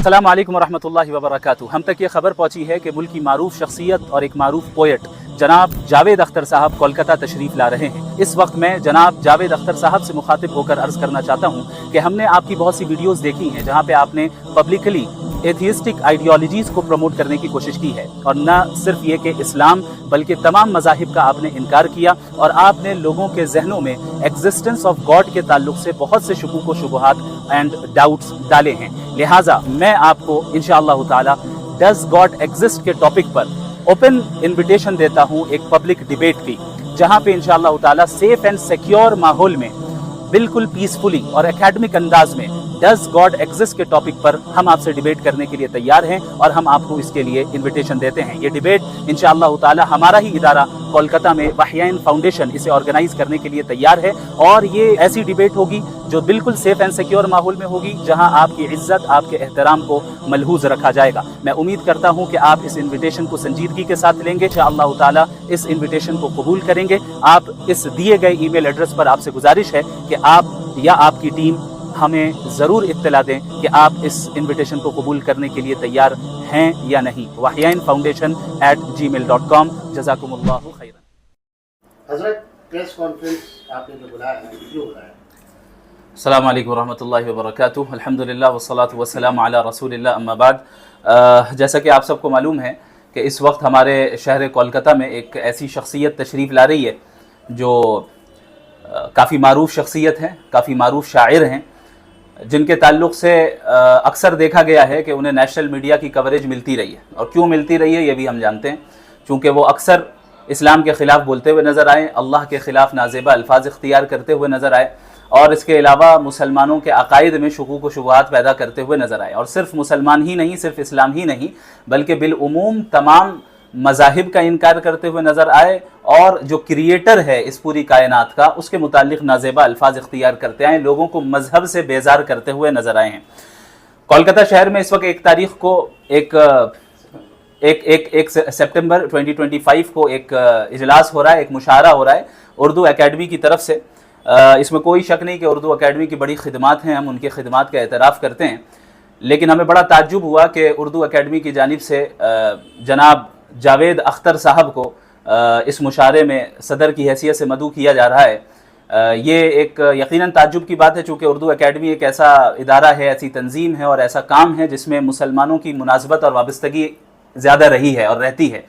अस्सलाम वालेकुम वरहमतुल्लाहि वबरकातुहू। हम तक ये खबर पहुंची है कि मुल्क की मारूफ शख्सियत और एक मारूफ पोएट जनाब जावेद अख्तर साहब कोलकाता तशरीफ़ ला रहे हैं। इस वक्त मैं जनाब जावेद अख्तर साहब से मुखातिब होकर अर्ज़ करना चाहता हूँ कि हमने आपकी बहुत सी वीडियोज़ देखी हैं जहाँ पे आपने पब्लिकली एथियस्टिक आइडियोलॉजीज़ को प्रमोट करने की कोशिश की है, और न सिर्फ ये कि इस्लाम बल्कि तमाम मज़ाहिब का आपने इनकार किया, और आपने लोगों के जहनों में एग्जिस्टेंस ऑफ गॉड के ताल्लुक से बहुत से शुकूक व शुबहात एंड डाउट्स डाले हैं। लिहाजा मैं आपको इंशाअल्लाह ताला डज गॉड एग्जिस्ट के टॉपिक पर ओपन इन्विटेशन देता हूँ एक पब्लिक डिबेट की, जहाँ पे इंशाअल्लाह ताला सेफ एंड सिक्योर माहौल में बिल्कुल पीसफुली और एकेडमिक अंदाज में डज गॉड एग्जिस्ट के टॉपिक पर हम आपसे डिबेट करने के लिए तैयार हैं, और हम आपको इसके लिए इन्विटेशन देते हैं। ये डिबेट इंशाअल्लाह ताला हमारा ही इदारा कोलकाता में वाहियाइन फाउंडेशन इसे ऑर्गेनाइज करने के लिए तैयार है, और ये ऐसी डिबेट होगी जो बिल्कुल सेफ एंड सिक्योर माहौल में होगी, जहां आपकी इज्जत आपके एहतराम को मलहूज रखा जाएगा। मैं उम्मीद करता हूं कि आप इस इन्विटेशन को संजीदगी के साथ लेंगे, इंशाअल्लाह ताला इस इन्विटेशन को कबूल करेंगे। आप इस दिए गए ईमेल एड्रेस पर आपसे गुजारिश है कि आप या आपकी टीम हमें ज़रूर इत्तला दें कि आप इस इन्विटेशन को कबूल करने के लिए तैयार हैं या नहीं। wahiyainfoundation@gmail.com। जज़ाकुमुल्लाहु खैरन। हज़रत, प्रेस कॉन्फ्रेंस आपने जो बुलाया है, क्यों बुलाया? अस्सलाम वालेकुम वरहमतुल्लाहि वबरकातुहू। अल्हम्दुलिल्लाह वस्सलातु वस्सलामु अला रसूलिल्लाह, अम्मा बाद। जैसा कि आप सबको मालूम है कि इस वक्त हमारे शहर कोलकाता में एक ऐसी शख्सियत तशरीफ़ ला रही है जो काफ़ी मारूफ शख्सियत हैं, काफ़ी मारूफ शायर हैं, जिनके ताल्लुक़ से अक्सर देखा गया है कि उन्हें नेशनल मीडिया की कवरेज मिलती रही है। और क्यों मिलती रही है ये भी हम जानते हैं, चूँकि वो अक्सर इस्लाम के ख़िलाफ़ बोलते हुए नज़र आए, अल्लाह के ख़िलाफ़ नाज़ेबा अल्फाज इख्तियार करते हुए नज़र आए, और इसके अलावा मुसलमानों के अकायद में शुकूक व शुबहात पैदा करते हुए नज़र आए। और सिर्फ मुसलमान ही नहीं, सिर्फ इस्लाम ही नहीं, बल्कि बिलउमूम तमाम मज़ाहिब का इनकार करते हुए नज़र आए, और जो क्रिएटर है इस पूरी कायनात का उसके मुतालिक नाज़ेबा अल्फाज इख्तियार करते आए, लोगों को मजहब से बेजार करते हुए नज़र आए हैं। कोलकाता शहर में इस वक्त 1 तारीख को एक सितंबर 2025 को एक इजलास हो रहा है, एक मुशावरा हो रहा है उर्दू अकेडमी की तरफ से। इसमें कोई शक नहीं कि उर्दू अकेडमी की बड़ी खिदमात हैं, हम उनकी खिदमात का एतराफ़ करते हैं, लेकिन हमें बड़ा ताज्जुब हुआ कि उर्दू अकेडमी की जानिब से जनाब जावेद अख्तर साहब को इस मुशारे में सदर की हैसियत से मदऊ किया जा रहा है। ये एक यकीनन ताज्जुब की बात है, चूँकि उर्दू अकेडमी एक ऐसा इदारा है, ऐसी तंजीम है और ऐसा काम है जिसमें मुसलमानों की मुनासबत और वाबस्तगी ज़्यादा रही है और रहती है।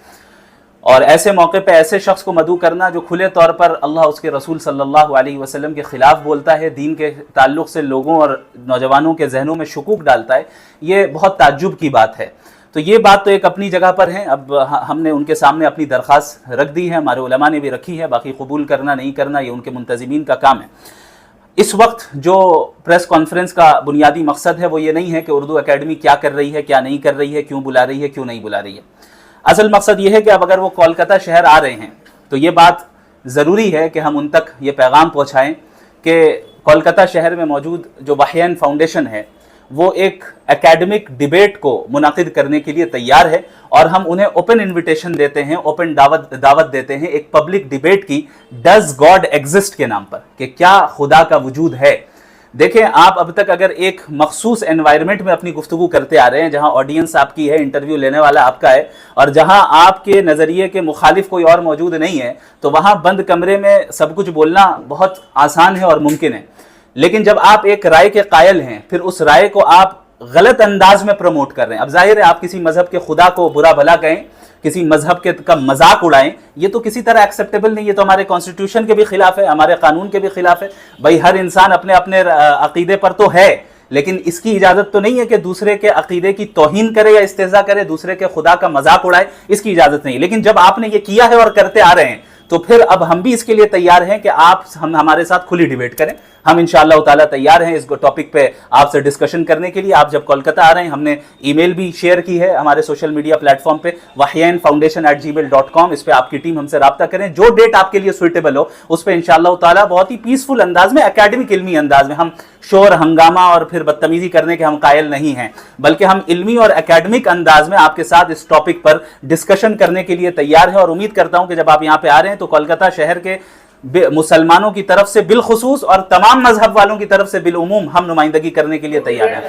और ऐसे मौके पे ऐसे शख्स को मदऊ करना जो खुले तौर पर अल्लाह उसके रसूल सल्लल्लाहु अलैहि वसल्लम के ख़िलाफ़ बोलता है, दीन के ताल्लुक़ से लोगों और नौजवानों के जहनों में शुकूक डालता है, ये बहुत ताज्जुब की बात है। तो ये बात तो एक अपनी जगह पर है। अब हमने उनके सामने अपनी दरख्वास्त रख दी है, हमारे उलमा ने भी रखी है, बाकी कबूल करना नहीं करना ये उनके मुंतज़िमीन का काम है। इस वक्त जो प्रेस कॉन्फ्रेंस का बुनियादी मकसद है वो ये नहीं है कि उर्दू अकेडमी क्या कर रही है, क्या नहीं कर रही है, क्यों बुला रही है, क्यों नहीं बुला रही है। असल मकसद ये है कि अब अगर वो कोलकाता शहर आ रहे हैं तो ये बात ज़रूरी है कि हम उन तक ये पैगाम पहुँचाएँ कि कोलकाता शहर में मौजूद जो वाहियाइन फाउंडेशन है वो एक एकेडमिक डिबेट को मुनाकिद करने के लिए तैयार है, और हम उन्हें ओपन इन्विटेशन देते हैं, ओपन दावत देते हैं एक पब्लिक डिबेट की डज गॉड एग्जिस्ट के नाम पर, कि क्या खुदा का वजूद है। देखें, आप अब तक अगर एक मखसूस एनवायरनमेंट में अपनी गुफ्तगू करते आ रहे हैं, जहां ऑडियंस आपकी है, इंटरव्यू लेने वाला आपका है, और जहां आपके नज़रिए के मुखालिफ कोई और मौजूद नहीं है, तो वहां बंद कमरे में सब कुछ बोलना बहुत आसान है और मुमकिन है। लेकिन जब आप एक राय के कायल हैं, फिर उस राय को आप गलत अंदाज में प्रमोट कर रहे हैं। अब जाहिर है आप किसी मजहब के खुदा को बुरा भला कहें, किसी मजहब के का मजाक उड़ाएं, ये तो किसी तरह एक्सेप्टेबल नहीं, ये तो हमारे कॉन्स्टिट्यूशन के भी खिलाफ है, हमारे कानून के भी खिलाफ है। भाई हर इंसान अपने अपने अकीदे पर तो है, लेकिन इसकी इजाजत तो नहीं है कि दूसरे के अकीदे की तौहीन करे या इस्तेज़ा करे, दूसरे के खुदा का मजाक उड़ाए, इसकी इजाजत नहीं। लेकिन जब आपने ये किया है और करते आ रहे हैं, तो फिर अब हम भी इसके लिए तैयार हैं कि आप हमारे साथ खुली डिबेट करें। हम इंशाअल्लाह ताला तैयार हैं इस टॉपिक पे आपसे डिस्कशन करने के लिए। आप जब कोलकाता आ रहे हैं, हमने ईमेल भी शेयर की है हमारे सोशल मीडिया प्लेटफॉर्म पे wahiyainfoundation@gmail.com। इस पे आपकी टीम हमसे रब्ता करें, जो डेट आपके लिए सुइटेबल हो उस पे इंशाअल्लाह ताला बहुत ही पीसफुल अंदाज में, एकेडमिक इल्मी अंदाज में, हम शोर हंगामा और फिर बदतमीजी करने के हम कायल नहीं हैं, बल्कि हम इल्मी और एकेडमिक अंदाज में आपके साथ इस टॉपिक पर डिस्कशन करने के लिए तैयार हैं। और उम्मीद करता हूं कि जब आप यहाँ पे आ रहे हैं तो कोलकाता शहर के मुसलमानों की तरफ से बिलखुसूस और तमाम मजहब वालों की तरफ से बिलउमूम हम नुमाइंदगी करने के लिए तैयार हैं।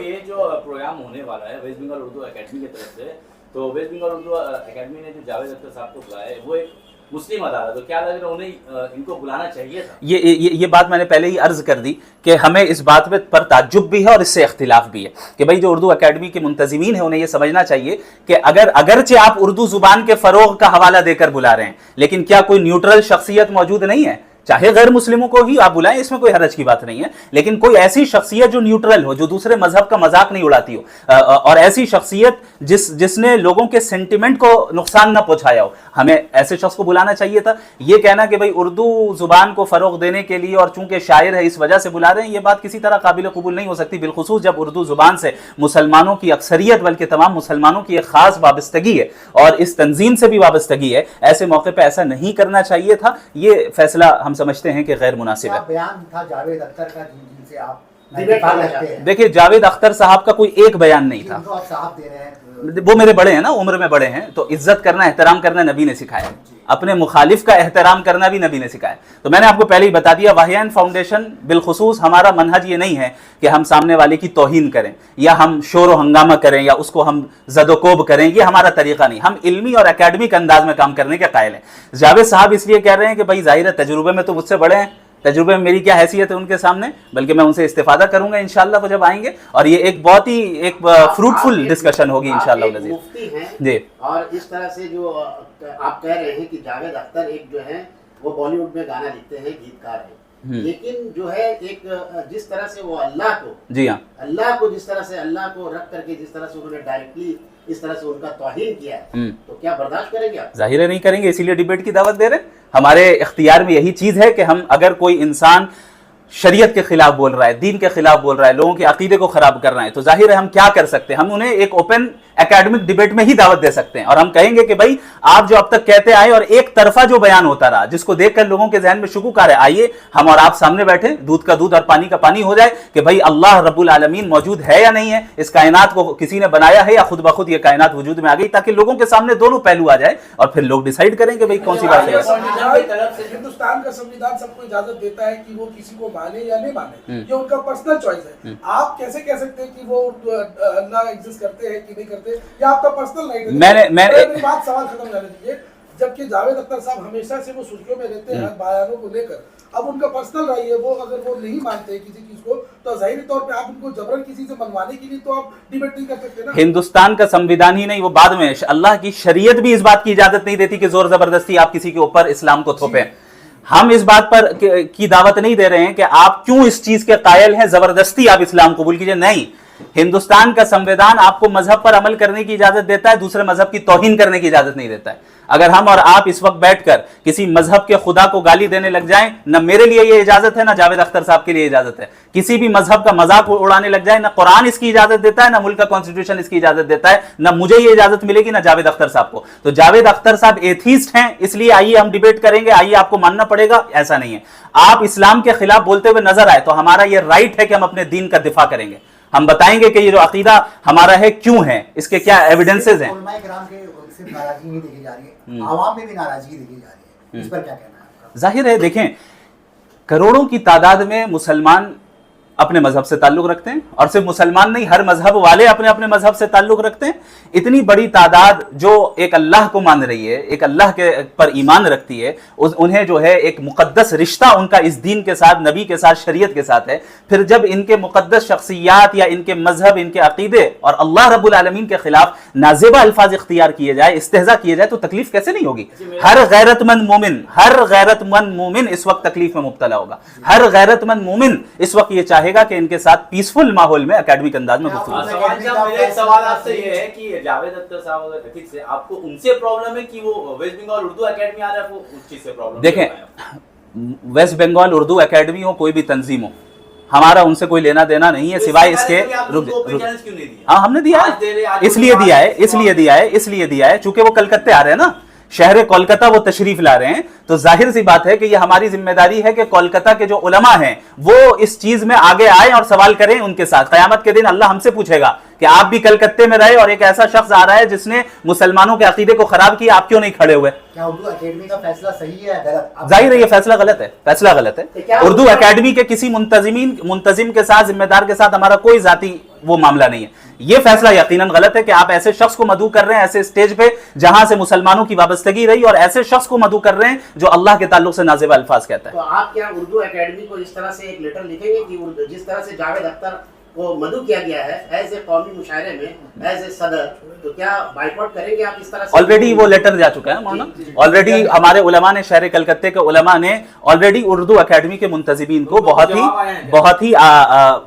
ये जो प्रोग्राम होने वाला है वेस्ट बंगाल उर्दू एकेडमी की तरफ से, तो वेस्ट बंगाल उर्दू एकेडमी ने जो जावेद अख्तर साहब को बुलाया है वो एक मुस्लिम अदालत, तो क्या लग रहा है उन्हें इनको बुलाना चाहिए था? ये बात मैंने पहले ही अर्ज कर दी कि हमें इस बात पर ताज्जुब भी है और इससे इख्तिलाफ भी है कि भाई जो उर्दू एकेडमी के मुंतजिमीन है उन्हें यह समझना चाहिए कि अगरचे आप उर्दू जुबान के फरोग का हवाला देकर बुला रहे हैं, लेकिन क्या कोई न्यूट्रल शख्सियत मौजूद नहीं है? चाहे गैर मुस्लिमों को ही आप बुलाएं, इसमें कोई हरज की बात नहीं है, लेकिन कोई ऐसी शख्सियत जो न्यूट्रल हो, जो दूसरे मजहब का मजाक नहीं उड़ाती हो, और ऐसी शख्सियत जिसने लोगों के सेंटिमेंट को नुकसान न पहुंचाया हो, हमें ऐसे शख्स को बुलाना चाहिए था। ये कहना कि भाई उर्दू जुबान को फरोग देने के लिए और चूंकि शायर है इस वजह से बुला रहे हैं, ये बात किसी तरह काबिल कबूल नहीं हो सकती, बिलखुसूस जब उर्दू जुबान से मुसलमानों की अक्सरियत बल्कि तमाम मुसलमानों की एक खास वाबस्तगी है और इस तंजीम से भी वाबस्तगी है। ऐसे मौके पर ऐसा नहीं करना चाहिए था। ये फैसला हम समझते हैं कि गैर मुनासिब है। बयान था जावेद अख्तर का जिनसे आप इत्तेफाक रखते हैं। देखिए, जावेद अख्तर साहब का कोई एक बयान नहीं था, आप साहब दे रहे हैं, वो मेरे बड़े हैं ना, उम्र में बड़े हैं, तो इज्जत करना एहतराम करना नबी ने सिखाया, अपने मुखालिफ का एहतराम करना भी नबी ने सिखाया। तो मैंने आपको पहले ही बता दिया, वाहियान फाउंडेशन बिलखुसूस हमारा मनहज ये नहीं है कि हम सामने वाले की तौहीन करें या हम शोर व हंगामा करें या उसको हम ज़दोकोब करें, ये हमारा तरीका नहीं। हम इल्मी और एकेडमिक अंदाज में काम करने के कायल हैं। जावेद साहब इसलिए कह रहे हैं कि भाई जाहिर है तजुर्बे में तो मुझसे बड़े हैं, तजुर्बे में मेरी क्या हैसियत है उनके सामने, बल्कि मैं उनसे इस्तिफादा करूंगा इंशाअल्लाह वो जब आएंगे, और ये एक बहुत ही एक फ्रूटफुल डिस्कशन होगी इंशाअल्लाह। मुफ्ती हैं जी, और इस तरह से जो आप कह रहे हैं कि जावेद अख्तर एक जो है वो बॉलीवुड में गाना लिखते हैं, गीतकार हैं, लेकिन जो है एक जिस तरह से वो अल्लाह को, जी हाँ, अल्लाह को जिस तरह से अल्लाह को रख करके जिस तरह से उन्होंने डायरेक्टली इस तरह से उनका तौहीन किया है, तो क्या बर्दाश्त करेंगे आप? जाहिर है नहीं करेंगे, इसीलिए डिबेट की दावत दे रहे हैं। हमारे इख्तियार में यही चीज है कि हम अगर कोई इंसान शरीयत के खिलाफ बोल रहा है, दीन के खिलाफ बोल रहा है, लोगों के अकीदे को खराब कर रहा है, तो जाहिर है हम क्या कर सकते हैं, हम उन्हें एक ओपन एकेडमिक डिबेट में ही दावत दे सकते हैं और हम कहेंगे कि भाई आप जो अब तक कहते आए और एक तरफा जो बयान होता रहा, जिसको देखकर लोगों के जहन में शुकूक आ रहा है, आइए हम और आप सामने बैठे, दूध का दूध और पानी का पानी हो जाए कि भाई अल्लाह रब्बुल आलमीन मौजूद है या नहीं है, इस कायनात को किसी ने बनाया है या खुद ब खुद ये कायनात वजूद में आ गई, ताकि लोगों के सामने दोनों पहलू आ जाए और फिर लोग डिसाइड करें कि भाई कौन सी बात है। हिंदुस्तान का संविधान सबको इजाजत देता है कि वो किसी को माने या नहीं माने, ये उनका पर्सनल चॉइस है। आप कैसे कह सकते हैं कि वो अल्लाह एग्जिस्ट करते हैं कि नहीं करते, या आपका पर्सनल राइट है? मेरी बात सवाल खत्म करने दीजिए। जबकि जावेद अख्तर साहब हमेशा से वो सुर्खियों में रहते हैं बयानों को लेकर, अब उनका पर्सनल राय है, वो अगर वो नहीं मानते किसी चीज को तो जाहिर तौर पे आप उनको जबरन किसी से मनवाने के लिए तो आप डिबेट नहीं कर सकते ना। हिंदुस्तान का संविधान ही नहीं, वो बाद में अल्लाह की शरीयत भी इस बात की इजाजत नहीं देती कि जोर जबरदस्ती आप किसी के ऊपर इस्लाम को थोपे। हम इस बात पर की दावत नहीं दे रहे हैं कि आप क्यों इस चीज के कायल हैं, जबरदस्ती आप इस्लाम कबूल कीजिए, नहीं। हिंदुस्तान का संविधान आपको मजहब पर अमल करने की इजाजत देता है, दूसरे मजहब की तौहीन करने की इजाजत नहीं देता है। अगर हम और आप इस वक्त बैठकर किसी मजहब के खुदा को गाली देने लग जाएं, न मेरे लिए ये इजाजत है, ना जावेद अख्तर साहब के लिए इजाजत है। किसी भी मजहब का मजाक उड़ाने लग जाए, ना कुरान इसकी इजाजत देता है, ना मुल्क का कॉन्स्टिट्यूशन इसकी इजाजत देता है, ना मुझे ये इजाजत मिलेगी, ना जावेद अख्तर साहब को। तो जावेद अख्तर साहब एथीस्ट हैं, इसलिए आइए हम डिबेट करेंगे, आइए आपको मानना पड़ेगा, ऐसा नहीं है। आप इस्लाम के खिलाफ बोलते हुए नजर आए तो हमारा यह राइट है कि हम अपने दीन का दिफा करेंगे, हम बताएंगे कि ये जो अकीदा हमारा है क्यों है, इसके क्या एविडेंसेस हैं। सिर्फ नाराजगी नहीं देखी जा रही है, आवाम में भी नाराजगी देखी जा रही है, इस पर क्या कहना है आपका? जाहिर है, देखें, करोड़ों की तादाद में मुसलमान अपने मजहब से ताल्लुक रखते हैं, और सिर्फ मुसलमान नहीं, हर मजहब वाले अपने अपने मजहब से ताल्लुक रखते हैं। इतनी बड़ी तादाद जो एक अल्लाह को मान रही है, एक अल्लाह के पर ईमान रखती है, उन्हें जो है एक मुकद्दस रिश्ता उनका इस दीन के साथ, नबी के साथ, शरीयत के साथ है। फिर जब इनके मुकद्दस शख्सियात या इनके मजहब, इनके अकीदे और अल्लाह रब्बुल आलमीन के खिलाफ नाज़ेबा अल्फाज इख्तियार किए जाए, इस्तेहज़ा किए जाए, तो तकलीफ कैसे नहीं होगी? हर गैरतमंद मोमिन इस वक्त तकलीफ में मुब्तला होगा। हर गैरतमंद मोमिन इस वक्त ये चाहेगा कि इनके साथ पीसफुल माहौल में, एकेडमिक अंदाज में गुफ्तगू। मेरा एक सवाल आपसे ये है कि जावेद अख्तर साहब अगर ठीक से आपको उनसे प्रॉब्लम है कि वो वेस्ट बंगाल उर्दू एकेडमी आ रहा है, वो उस चीज से प्रॉब्लम? देखें, वेस्ट बंगाल उर्दू एकेडमी हो, कोई भी तंजीम हो, हमारा उनसे कोई लेना देना नहीं है, सिवाय इसके हाँ हमने दिया है, इसलिए दिया है चूंकि वो कलकत्ते आ रहे हैं ना, शहर कोलकाता वो तशरीफ ला रहे हैं, तो जाहिर सी बात है कि ये हमारी जिम्मेदारी है कि कोलकाता के जो उलमा हैं वो इस चीज में आगे आए और सवाल करें उनके साथ। क़यामत के दिन अल्लाह हमसे पूछेगा کہ آپ بھی کلکتے میں رہے اور ایک ایسا شخص آ رہا ہے جس نے مسلمانوں کے عقیدے کو خراب کیا, آپ کیوں نہیں کھڑے ہوئے؟ کیا اردو اکیڈمی کا فیصلہ صحیح ہے غلط؟ ظاہر ہے یہ فیصلہ غلط ہے, فیصلہ غلط ہے. اردو اکیڈمی کے کسی منتظم کے ساتھ, ذمہ دار کے ساتھ ہمارا کوئی ذاتی وہ معاملہ نہیں ہے. یہ فیصلہ یقیناً غلط ہے کہ آپ ایسے شخص کو مدعو کر رہے ہیں ایسے اسٹیج پہ جہاں سے مسلمانوں کی وابستگی رہی, اور ایسے شخص کو مدعو کر رہے ہیں جو اللہ کے تعلق سے نازیبہ الفاظ کہتا ہے. تو آپ کیا اردو اکیڈمی کو اس طرح سے ایک لیٹر لکھیں گے کہ جس طرح سے جاوید اختر کو مدعو کیا گیا ہے ایز اے قومی مشاعرے میں ایز اے صدر, تو کیا بائیکاٹ کریں گے آپ اس طرح سے؟ آلریڈی وہ لیٹر جا چکا ہے مولانا, آلریڈی ہمارے علماء نے, شہر کلکتے کے علماء نے آلریڈی اردو اکیڈمی کے منتظمین کو بہت ہی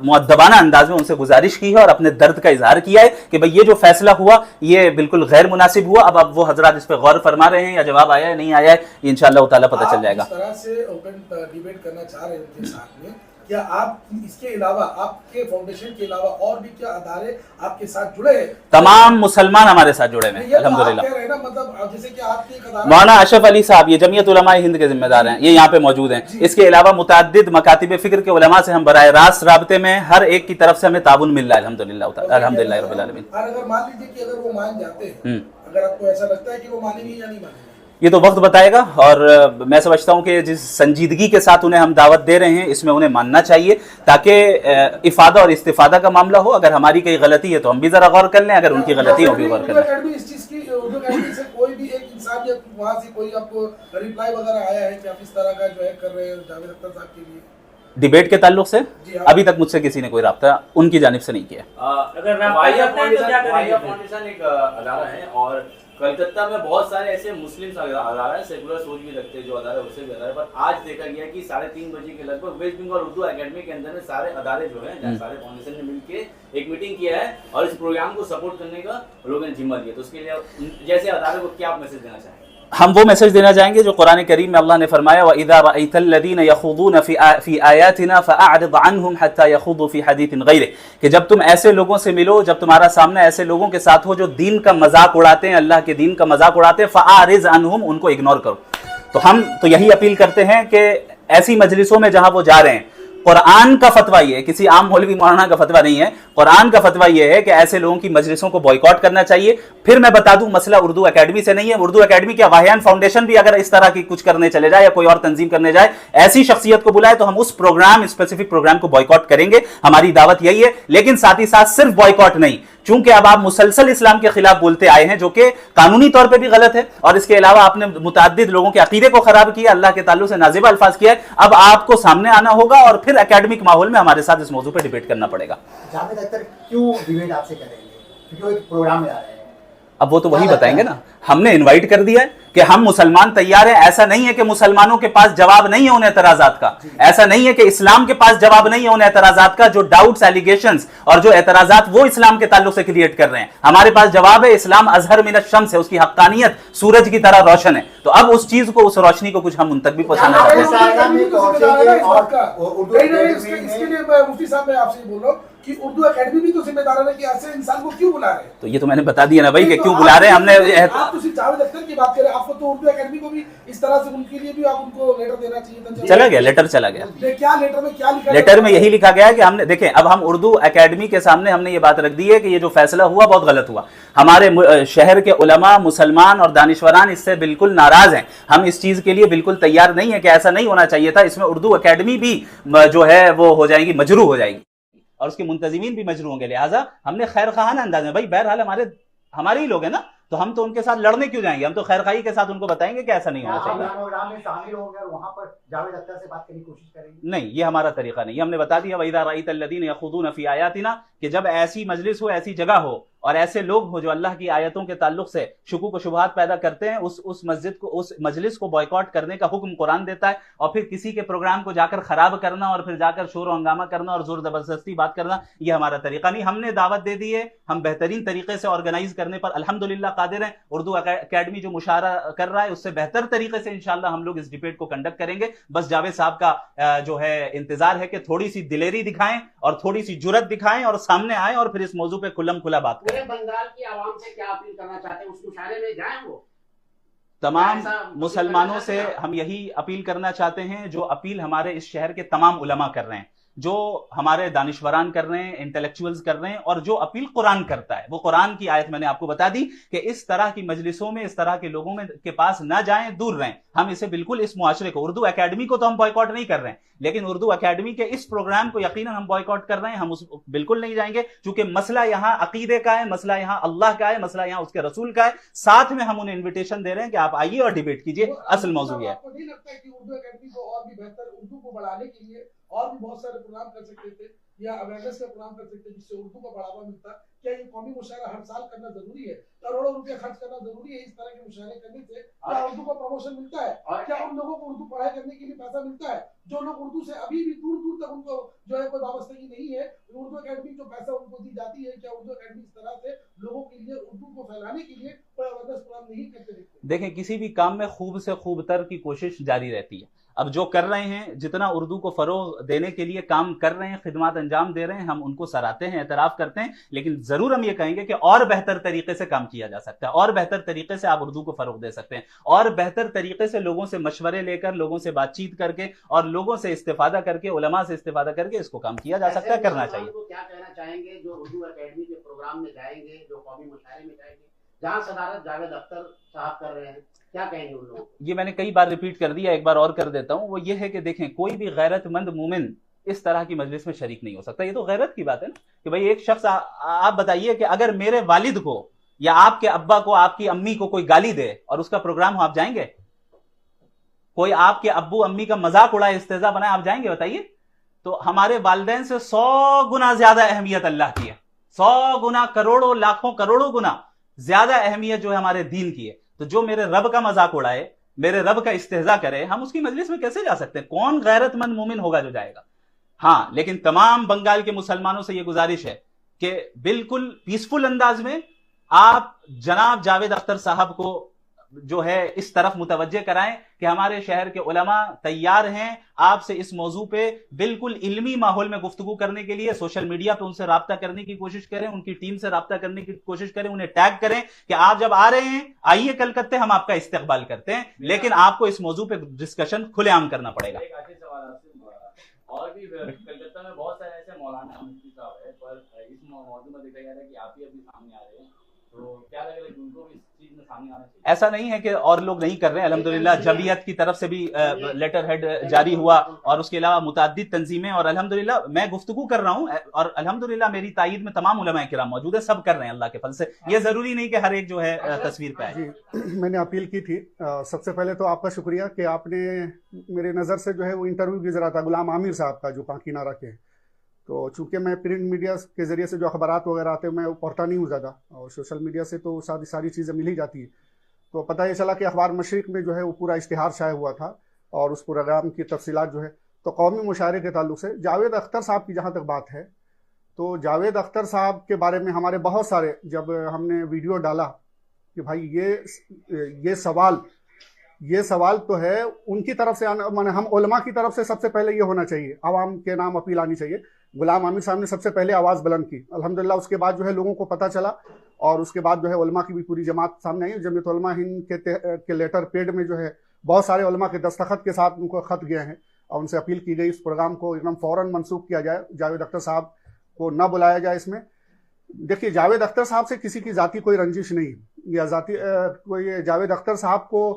مؤدبانہ انداز میں ان سے گزارش کی ہے اور اپنے درد کا اظہار کیا ہے کہ بھئی یہ جو فیصلہ ہوا یہ بالکل غیر مناسب ہوا. اب وہ حضرات اس پہ غور فرما رہے ہیں, یا جواب آیا ہے نہیں آیا ہے, انشاءاللہ تعالیٰ پتہ چل جائے گا. اس طرح سے اوپن ڈیبیٹ کرنا چاہ رہے ہیں ان کے ساتھ میں, کیا آپ اس کے علاوہ آپ کے فاؤنڈیشن کے علاوہ اور بھی کیا ادارے آپ کے ساتھ جڑے ہیں؟ تمام مسلمان ہمارے ساتھ جڑے ہیں الحمدللہ. مطلب جیسے کہ آپ کے مولانا اشرف علی صاحب یہ جمعیت علماء ہند کے ذمہ دار ہیں, یہ یہاں پہ موجود ہیں. اس کے علاوہ متعدد مکاتب فکر کے علماء سے ہم براہ راست رابطے میں, ہر ایک کی طرف سے ہمیں تعاون مل رہا ہے الحمدللہ رب العالمین. اور اگر مان لیجیے کہ اگر وہ مان جاتے ہیں, اگر آپ کو ایسا لگتا ہے کہ وہ مانیں گے یا نہیں مانیں گے, یہ تو وقت بتائے گا, اور میں سمجھتا ہوں کہ جس سنجیدگی کے ساتھ انہیں ہم دعوت دے رہے ہیں اس میں انہیں ماننا چاہیے تاکہ افادہ اور استفادہ کا معاملہ ہو. اگر ہماری کوئی غلطی ہے تو ہم بھی ذرا غور کر لیں, اگر ان کی غلطی ہو بھی غور کر لیں. اس چیز کی اردو اکیڈمی سے کوئی بھی ایک انسان یا وہاں سے کوئی آپ کو ریپلائی وغیرہ آیا ہے کہ آپ اس طرح کا جو ہے کر رہے ہیں جاوید اختر صاحب کے لیے ڈیبیٹ کے تعلق سے؟ ابھی تک مجھ سے کسی نے کوئی رابطہ ان کی جانب سے نہیں کیا. اگر فاؤنڈیشن ایک ادارہ ہے اور کلکتہ میں بہت سارے ایسے مسلم ادارے ہیں, سیکولر سوچ بھی رکھتے ہیں جو ادارے اسے بھی ادارے, پر آج دیکھا گیا کہ 3:30 بجے کے لگ بھگ ویسٹ بنگال اردو اکیڈمی کے اندر میں سارے ادارے جو ہیں, سارے فاؤنڈیشن نے مل کے ایک میٹنگ کیا ہے اور اس پروگرام کو سپورٹ کرنے کا لوگوں نے ذمہ لیا. تو اس کے لیے جیسے ادارے کو کیا آپ میسج دینا چاہیں گے؟ ہم وہ میسج دینا چاہیں گے جو قرآن کریم میں اللہ نے فرمایا وَإِذَا رَأَيْتَ الَّذِينَ يَخُوضُونَ فِي آيَاتِنَا فَأَعْرِضْ عَنْهُمْ حَتَّى يَخُوضُوا فِي حَدِيثٍ غَيْرِهِ, کہ جب تم ایسے لوگوں سے ملو, جب تمہارا سامنا ایسے لوگوں کے ساتھ ہو جو دین کا مذاق اڑاتے ہیں, اللہ کے دین کا مذاق اڑاتے ہیں, فَأَعْرِضْ عَنْهُمْ, ان کو اگنور کرو. تو ہم تو یہی اپیل کرتے ہیں کہ ایسی مجلسوں میں جہاں وہ جا رہے ہیں, قرآن کا فتویٰ یہ ہے, کسی عام مولوی مولانا کا فتویٰ نہیں ہے, قرآن کا فتویٰ یہ ہے کہ ایسے لوگوں کی مجلسوں کو بائیکاٹ کرنا چاہیے. پھر میں بتا دوں مسئلہ اردو اکیڈمی سے نہیں ہے. اردو اکیڈمی کیا واہیان فاؤنڈیشن بھی اگر اس طرح کی کچھ کرنے چلے جائے یا کوئی اور تنظیم کرنے جائے, ایسی شخصیت کو بلائے تو ہم اس پروگرام, اسپیسیفک پروگرام کو بائیکاٹ کریں گے. ہماری دعوت یہی ہے. لیکن ساتھ ہی ساتھ صرف بائیکاٹ نہیں, چونکہ اب آپ مسلسل اسلام کے خلاف بولتے آئے ہیں جو کہ قانونی طور پہ بھی غلط ہے, اور اس کے علاوہ آپ نے متعدد لوگوں کے عقیدے کو خراب کیا, اللہ کے تعلق سے نازیبہ الفاظ کیا ہے. اب آپ کو سامنے آنا ہوگا اور پھر اکیڈمک ماحول میں ہمارے ساتھ اس موضوع پہ ڈیبیٹ کرنا پڑے گا. جاوید اختر کیوں ڈیبیٹ آپ سے کریں گے؟ کیوں ایک پروگرام میں آ رہے ہیں, اب وہ تو وہی بتائیں گے نا. ہم نے انوائٹ کر دیا ہے کہ ہم مسلمان تیار ہیں. ایسا نہیں ہے کہ مسلمانوں کے پاس جواب نہیں ہے ان اعتراضات کا, ایسا نہیں ہے کہ اسلام کے پاس جواب نہیں ہے ان اعتراضات کا, جو ڈاؤٹس, ایلیگیشنز اور جو اعتراضات وہ اسلام کے تعلق سے کریٹ کر رہے ہیں. ہمارے پاس جواب ہے, اسلام ازہر من الشمس ہے, اس کی حقانیت سورج کی طرح روشن ہے. تو اب اس چیز کو, اس روشنی کو کچھ ہم ان تک بھی پہنچانا چاہتے ہیں. مفتی صاحب میں آپ سے بول رہا ہوں کہ اردو اکیڈمی بھی تو ذمہ دار ہے کہ ایسے انسان کو کیوں بلا رہے ہیں. تو یہ تو میں نے بتا دیا نا بھائی کہ کیوں بلا رہے ہیں. ہم نے آپ تو صرف جاوید اختر کی بات کریں, آپ کو تو اردو اکیڈمی کو بھی اس طرح سے ان کے لیے بھی آپ ان کو لیٹر دینا چاہیے تھا. چلا گیا لیٹر, چلا گیا. کیا لیٹر میں کیا لکھا؟ لیٹر میں یہی لکھا گیا ہے کہ ہم نے, دیکھیں اب ہم اردو اکیڈمی کے سامنے ہم نے یہ بات رکھ دی ہے کہ یہ جو فیصلہ ہوا بہت غلط ہوا. ہمارے شہر کے علماء, مسلمان اور دانشوران اس سے بالکل ناراض ہیں. ہم اس چیز کے لیے بالکل تیار نہیں ہیں کہ ایسا نہیں ہونا چاہیے تھا. اس میں اردو اکیڈمی بھی جو ہے وہ ہو جائے گی, مجروح ہو جائے گی, اور اس کے منتظمین بھی مجروح ہوں گے. لہٰذا ہم نے خیر خواہانہ انداز میں, بھائی بہرحال ہمارے ہی لوگ ہیں نا, تو ہم تو ان کے ساتھ لڑنے کیوں جائیں گے. ہم تو خیر خواہی کے ساتھ ان کو بتائیں گے کہ ایسا نہیں ہونا چاہیے. وہاں پر جاوید اختر سے بات کرنے کی کوشش کریں گے. نہیں, یہ ہمارا طریقہ نہیں. ہم نے بتا دیا وَإِذَا رَأَيْتَ الَّذِينَ يَخُوضُونَ فِي آيَاتِنَا, کہ جب ایسی مجلس ہو, ایسی جگہ ہو اور ایسے لوگ ہو جو اللہ کی آیتوں کے تعلق سے شکوک و شبہات پیدا کرتے ہیں, اس مسجد کو, اس مجلس کو بائیکاٹ کرنے کا حکم قرآن دیتا ہے. اور پھر کسی کے پروگرام کو جا کر خراب کرنا اور پھر جا کر شور و ہنگامہ کرنا اور زور زبردستی بات کرنا, یہ ہمارا طریقہ نہیں. ہم نے دعوت دے دی ہے, ہم بہترین طریقے سے آرگنائز کرنے پر الحمدللہ قادر ہیں. اردو اکیڈمی جو مشاورہ کر رہا ہے اس سے بہتر طریقے سے انشاءاللہ ہم لوگ اس ڈیبیٹ کو کنڈکٹ کریں گے. بس جاوید صاحب کا جو ہے انتظار ہے کہ تھوڑی سی دلیری دکھائیں اور تھوڑی سی جرت دکھائیں اور سامنے آئیں اور پھر اس موضوع پہ کھلم کھلا بات کریں. بنگال کی عوام سے کیا اپیل کرنا چاہتے ہیں, اس مشاعرے میں جائیں وہ تمام مسلمانوں سے ہم یہی اپیل کرنا چاہتے ہیں جو اپیل ہمارے اس شہر کے تمام علماء کر رہے ہیں. جو ہمارے دانشوران کر رہے ہیں, انٹلیکچوئلز کر رہے ہیں, اور جو اپیل قرآن کرتا ہے. وہ قرآن کی آیت میں نے آپ کو بتا دی کہ اس طرح کی مجلسوں میں, اس طرح کے لوگوں میں کے پاس نہ جائیں, دور رہیں. ہم اسے بالکل اس معاشرے کو, اردو اکیڈمی کو تو ہم بائیکاٹ نہیں کر رہے ہیں, لیکن اردو اکیڈمی کے اس پروگرام کو یقیناً ہم بائیکاٹ کر رہے ہیں. ہم اس بالکل نہیں جائیں گے, چونکہ مسئلہ یہاں عقیدے کا ہے, مسئلہ یہاں اللہ کا ہے, مسئلہ یہاں اس کے رسول کا ہے. ساتھ میں ہم انہیں انویٹیشن دے رہے ہیں کہ آپ آئیے اور ڈیبیٹ کیجیے. اصل موضوع یہ ہے. آپ کو نہیں لگتا ہے کہ اردو اکیڈمی کو اور بھی بہتر, اردو کو بڑھانے کے لیے اور بھی بہت سارے پروگرام کر سکتے تھے, یا اویئرنیس کا پروگرام کر سکتے جس سے اردو کو بڑھاوا ملتا؟ کیا یہ قومی مشاعرہ ہر سال کرنا ضروری ہے؟ کروڑوں روپے خرچ کرنا ضروری ہے اس طرح کے مشاعرے کرنے سے؟ کیا اردو کو پروموشن ملتا ہے؟ کیا ان لوگوں کو اردو پڑھائی کرنے کے لیے پیسہ ملتا ہے جو لوگ اردو سے ابھی بھی دور دور تک ان کو جو ہے کوئی وابستگی نہیں ہے؟ اردو اکیڈمی جو پیسہ ان کو دی جاتی ہے, کیا اردو اکیڈمی اس طرح سے لوگوں کے لیے اردو کو پھیلانے کے لیے کوئی اویئرنیس پروگرام نہیں کرتے؟ دیکھیں, کسی بھی کام میں خوب سے خوب تر کی کوشش جاری رہتی ہے. اب جو کر رہے ہیں, جتنا اردو کو فروغ دینے کے لیے کام کر رہے ہیں, خدمات انجام دے رہے ہیں, ہم ان کو سراہتے ہیں, اعتراف کرتے ہیں, لیکن ضرور ہم یہ کہیں گے کہ اور بہتر طریقے سے کام کیا جا سکتا ہے, اور بہتر طریقے سے آپ اردو کو فروغ دے سکتے ہیں, اور بہتر طریقے سے لوگوں سے مشورے لے کر, لوگوں سے بات چیت کر کے, اور لوگوں سے استفادہ کر کے, علماء سے استفادہ کر کے اس کو کام کیا جا سکتا ہے, کرنا چاہیے. کیا کہنا چاہیں گے جو اردو اکیڈمی کے پروگرام میں جائیں گے, جو قومی مشاعرے میں جائیں گے, جہاں صدارت جاوید اختر صاحب کر رہے ہیں, کیا کہیں گے ان لوگوں کو؟ یہ میں نے کئی بار ریپیٹ کر دیا, ایک بار اور کر دیتا ہوں. وہ یہ ہے کہ دیکھیں, کوئی بھی غیرت مند مومن اس طرح کی مجلس میں شریک نہیں ہو سکتا. یہ تو غیرت کی بات ہے نا کہ بھائی ایک شخص, آپ بتائیے کہ اگر میرے والد کو یا آپ کے ابا کو, آپ کی امی کو کوئی گالی دے اور اس کا پروگرام ہو, آپ جائیں گے؟ کوئی آپ کے ابو امی کا مذاق اڑائے, استہزاء بنائے, آپ جائیں گے؟ بتائیے. تو ہمارے والدین سے 100 گنا زیادہ اہمیت اللہ کی ہے, 100 گنا, کروڑوں, لاکھوں, کروڑوں گنا زیادہ اہمیت جو ہے ہمارے دین کی ہے. تو جو میرے رب کا مذاق اڑائے, میرے رب کا استہزاء کرے, ہم اس کی مجلس میں کیسے جا سکتے ہیں؟ کون غیرت مند مومن ہوگا جو جائے گا؟ ہاں, لیکن تمام بنگال کے مسلمانوں سے یہ گزارش ہے کہ بالکل پیسفل انداز میں آپ جناب جاوید اختر صاحب کو جو ہے اس طرف متوجہ کرائیں کہ ہمارے شہر کے علماء تیار ہیں آپ سے اس موضوع پہ بالکل علمی ماحول میں گفتگو کرنے کے لیے. سوشل میڈیا پہ ان سے رابطہ کرنے کی کوشش کریں, ان کی ٹیم سے رابطہ کرنے کی کوشش کریں, انہیں ٹیگ کریں کہ آپ جب آ رہے ہیں آئیے کلکتے, ہم آپ کا استقبال کرتے ہیں, لیکن آپ کو اس موضوع پہ ڈسکشن کھلے عام کرنا پڑے گا. اور بھی کلکتہ میں بہت سارے ایسے مولانا مفتی صاحب ہے, پر اس موضوع میں دیکھا جا رہا ہے کہ آپ ہی ابھی سامنے آ رہے ہیں, تو کیا لگ رہا ہے کہ ان کو بھی اس چیز میں سامنے آنا چاہیے؟ ایسا نہیں ہے کہ اور لوگ نہیں کر رہے ہیں. الحمدللہ جمعیت کی طرف سے بھی لیٹر ہیڈ جاری ہوا, اور اس کے علاوہ متعدد تنظیمیں, اور الحمدللہ میں گفتگو کر رہا ہوں, اور الحمدللہ میری تائید میں تمام علماء کرام موجود ہیں, سب کر رہے ہیں اللہ کے فضل سے. یہ ضروری نہیں کہ ہر ایک جو ہے تصویر پہ آئے. جی, میں نے اپیل کی تھی. سب سے پہلے تو آپ کا شکریہ کہ آپ نے میرے نظر سے جو ہے وہ انٹرویو گزرا تھا غلام عامر صاحب کا, جو کانکینہ رکھے. تو چونکہ میں پرنٹ میڈیا کے ذریعے سے جو اخبارات وغیرہ آتے ہیں میں پڑھتا نہیں ہوں زیادہ, اور سوشل میڈیا سے تو ساری چیزیں مل ہی جاتی ہیں. تو پتہ یہ چلا کہ اخبار مشرق میں جو ہے وہ پورا اشتہار شائع ہوا تھا, اور اس پروگرام کی تفصیلات جو ہے. تو قومی مشاعرے کے تعلق سے جاوید اختر صاحب کی جہاں تک بات ہے, تو جاوید اختر صاحب کے بارے میں ہمارے بہت سارے, جب ہم نے ویڈیو ڈالا کہ بھائی یہ سوال تو ہے ان کی طرف سے, ہم علماء کی طرف سے سب سے پہلے یہ ہونا چاہیے, عوام کے نام اپیل آنی چاہیے. غلام عامر صاحب نے سب سے پہلے آواز بلند کی, الحمدللہ. اس کے بعد جو ہے لوگوں کو پتہ چلا, اور اس کے بعد جو ہے علماء کی بھی پوری جماعت سامنے آئی. جمعیت علماء ہند کے لیٹر پیڈ میں جو ہے بہت سارے علماء کے دستخط کے ساتھ ان کو خط گئے ہیں, اور ان سے اپیل کی گئی اس پروگرام کو ایک دم فوراً منسوخ کیا جائے, جاوید اختر صاحب کو نہ بلایا جائے اس میں. دیکھیے, جاوید اختر صاحب سے کسی کی ذاتی کوئی رنجش نہیں, یا ذاتی کوئی جاوید اختر صاحب کو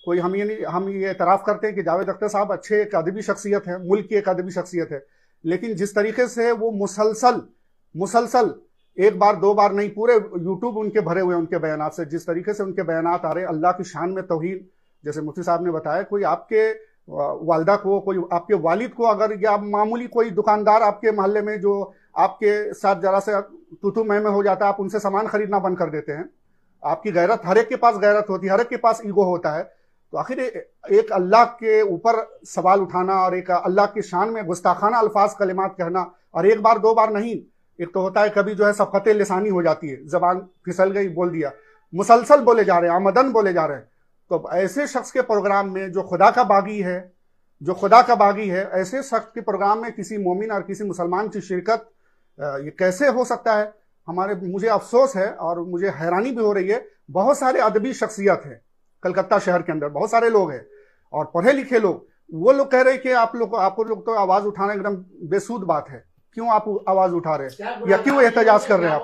کوئی, ہم یہ اعتراف کرتے ہیں کہ جاوید اختر صاحب اچھے ایک ادبی شخصیت ہے, ملک کی ایک ادبی شخصیت ہے, لیکن جس طریقے سے وہ مسلسل ایک بار دو بار نہیں, پورے یوٹیوب ان کے بھرے ہوئے ان کے بیانات سے, جس طریقے سے ان کے بیانات آ رہے ہیں اللہ کی شان میں توہین. جیسے مفتی صاحب نے بتایا, کوئی آپ کے والدہ کو, کوئی آپ کے والد کو, اگر یا معمولی کوئی دکاندار آپ کے محلے میں جو آپ کے ساتھ ذرا سے تو میں ہو جاتا ہے, آپ ان سے سامان خریدنا بند کر دیتے ہیں. آپ کی غیرت, ہر ایک کے پاس غیرت ہوتی ہے, ہر ایک کے پاس ایگو ہوتا ہے. تو آخر ایک اللہ کے اوپر سوال اٹھانا, اور ایک اللہ کی شان میں گستاخانہ الفاظ کلمات کہنا, اور ایک بار دو بار نہیں, ایک تو ہوتا ہے کبھی جو ہے سبقت لسانی ہو جاتی ہے, زبان پھسل گئی, بول دیا, مسلسل بولے جا رہے ہیں, آمدن بولے جا رہے ہیں. تو ایسے شخص کے پروگرام میں جو خدا کا باغی ہے, ایسے شخص کے پروگرام میں کسی مومن اور کسی مسلمان کی شرکت یہ کیسے ہو سکتا ہے؟ مجھے افسوس ہے اور مجھے حیرانی بھی ہو رہی ہے. بہت سارے ادبی شخصیت ہیں کلکتہ شہر کے اندر, بہت سارے لوگ ہیں اور پڑھے لکھے لوگ, وہ لوگ کہہ رہے ہیں کہ آپ لوگ تو آواز اٹھانا ایک دم بےسود بات ہے، کیوں آپ آواز اٹھا رہے ہیں یا کیوں احتجاج کر رہے ہیں آپ؟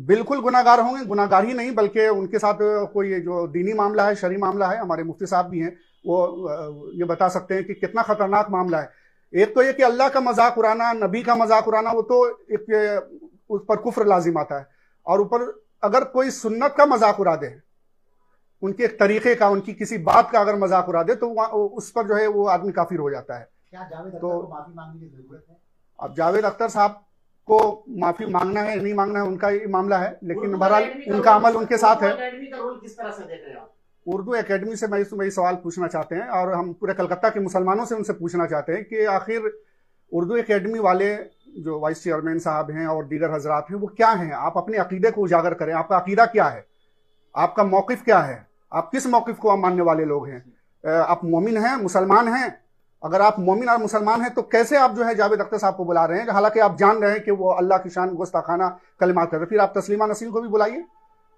بالکل گناہ گار ہوں گے، گناہ گار ہی نہیں بلکہ ان کے ساتھ کوئی جو دینی معاملہ ہے، شرعی معاملہ ہے، ہمارے مفتی صاحب بھی ہیں وہ یہ بتا سکتے ہیں کہ کتنا خطرناک معاملہ ہے۔ ایک تو یہ کہ اللہ کا مذاق اڑانا، نبی کا مذاق اڑانا، وہ تو ایک اس پر کفر لازم آتا ہے، اور اوپر اگر کوئی سنت کا مذاق اڑا دے، ان کے ایک طریقے کا، ان کی کسی بات کا اگر مذاق اڑا دے تو اس پر جو ہے وہ آدمی کافر ہو جاتا ہے۔ کیا جاوید اختر کو معافی مانگنے کی ضرورت ہے؟ اب جاوید اختر صاحب کو معافی مانگنا ہے نہیں مانگنا ہے ان کا یہ معاملہ ہے، لیکن بہرحال ان کا عمل ان کے ساتھ ہے۔ اردو اکیڈمی سے میں سوال پوچھنا چاہتے ہیں، اور ہم پورے کلکتہ کے مسلمانوں سے ان سے پوچھنا چاہتے ہیں کہ آخر اردو اکیڈمی والے جو وائس چیئرمین صاحب ہیں اور دیگر حضرات ہیں وہ کیا ہیں؟ آپ اپنے عقیدے کو اجاگر کریں، آپ کا عقیدہ کیا ہے، آپ کا موقف کیا ہے، آپ کس موقف کو ماننے والے لوگ ہیں؟ آپ مومن ہیں، مسلمان ہیں؟ اگر آپ مومن اور مسلمان ہیں تو کیسے آپ جو ہے جاوید اختر صاحب کو بلا رہے ہیں، حالانکہ آپ جان رہے ہیں کہ وہ اللہ کی شان گستاخانہ کلمات کر رہے ہیں؟ پھر آپ تسلیمہ نسیم کو بھی بلائیے،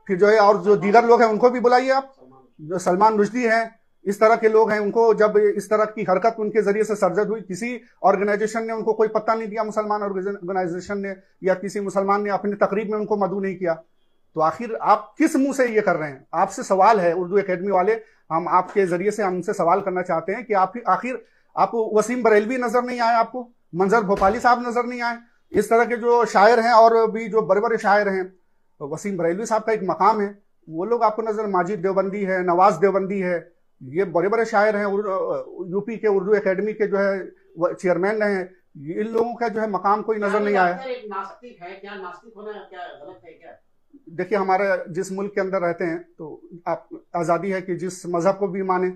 پھر جو ہے اور جو دیگر لوگ ہیں ان کو بھی بلائیے، آپ جو سلمان رشدی ہیں، اس طرح کے لوگ ہیں، ان کو جب اس طرح کی حرکت ان کے ذریعے سے سرزد ہوئی، کسی آرگنائزیشن نے ان کو کوئی پتہ نہیں دیا، مسلمان آرگنائزیشن نے یا کسی مسلمان نے اپنی تقریب میں ان کو مدعو نہیں کیا، تو آخر آپ کس منہ سے یہ کر رہے ہیں؟ آپ سے سوال ہے، اردو اکیڈمی والے، ہم آپ کے ذریعے سے ہم سے سوال کرنا چاہتے ہیں کہ آخر آپ وسیم بریلوی نظر نہیں آئے، آپ کو منظر بھوپالی صاحب نظر نہیں آئے، اس طرح کے جو شاعر ہیں اور بھی جو بڑے بڑے شاعر ہیں، وسیم بریلوی صاحب کا ایک مقام ہے، وہ لوگ آپ کو نظر، ماجد دیوبندی ہے، نواز دیوبندی ہے، یہ بڑے بڑے شاعر ہیں، یو پی کے اردو اکیڈمی کے جو ہے چیئرمین ہیں، ان لوگوں کا جو ہے مقام کوئی نظر نہیں آیا۔ دیکھیے ہمارے جس ملک کے اندر رہتے ہیں تو آپ آزادی ہے کہ جس مذہب کو بھی مانیں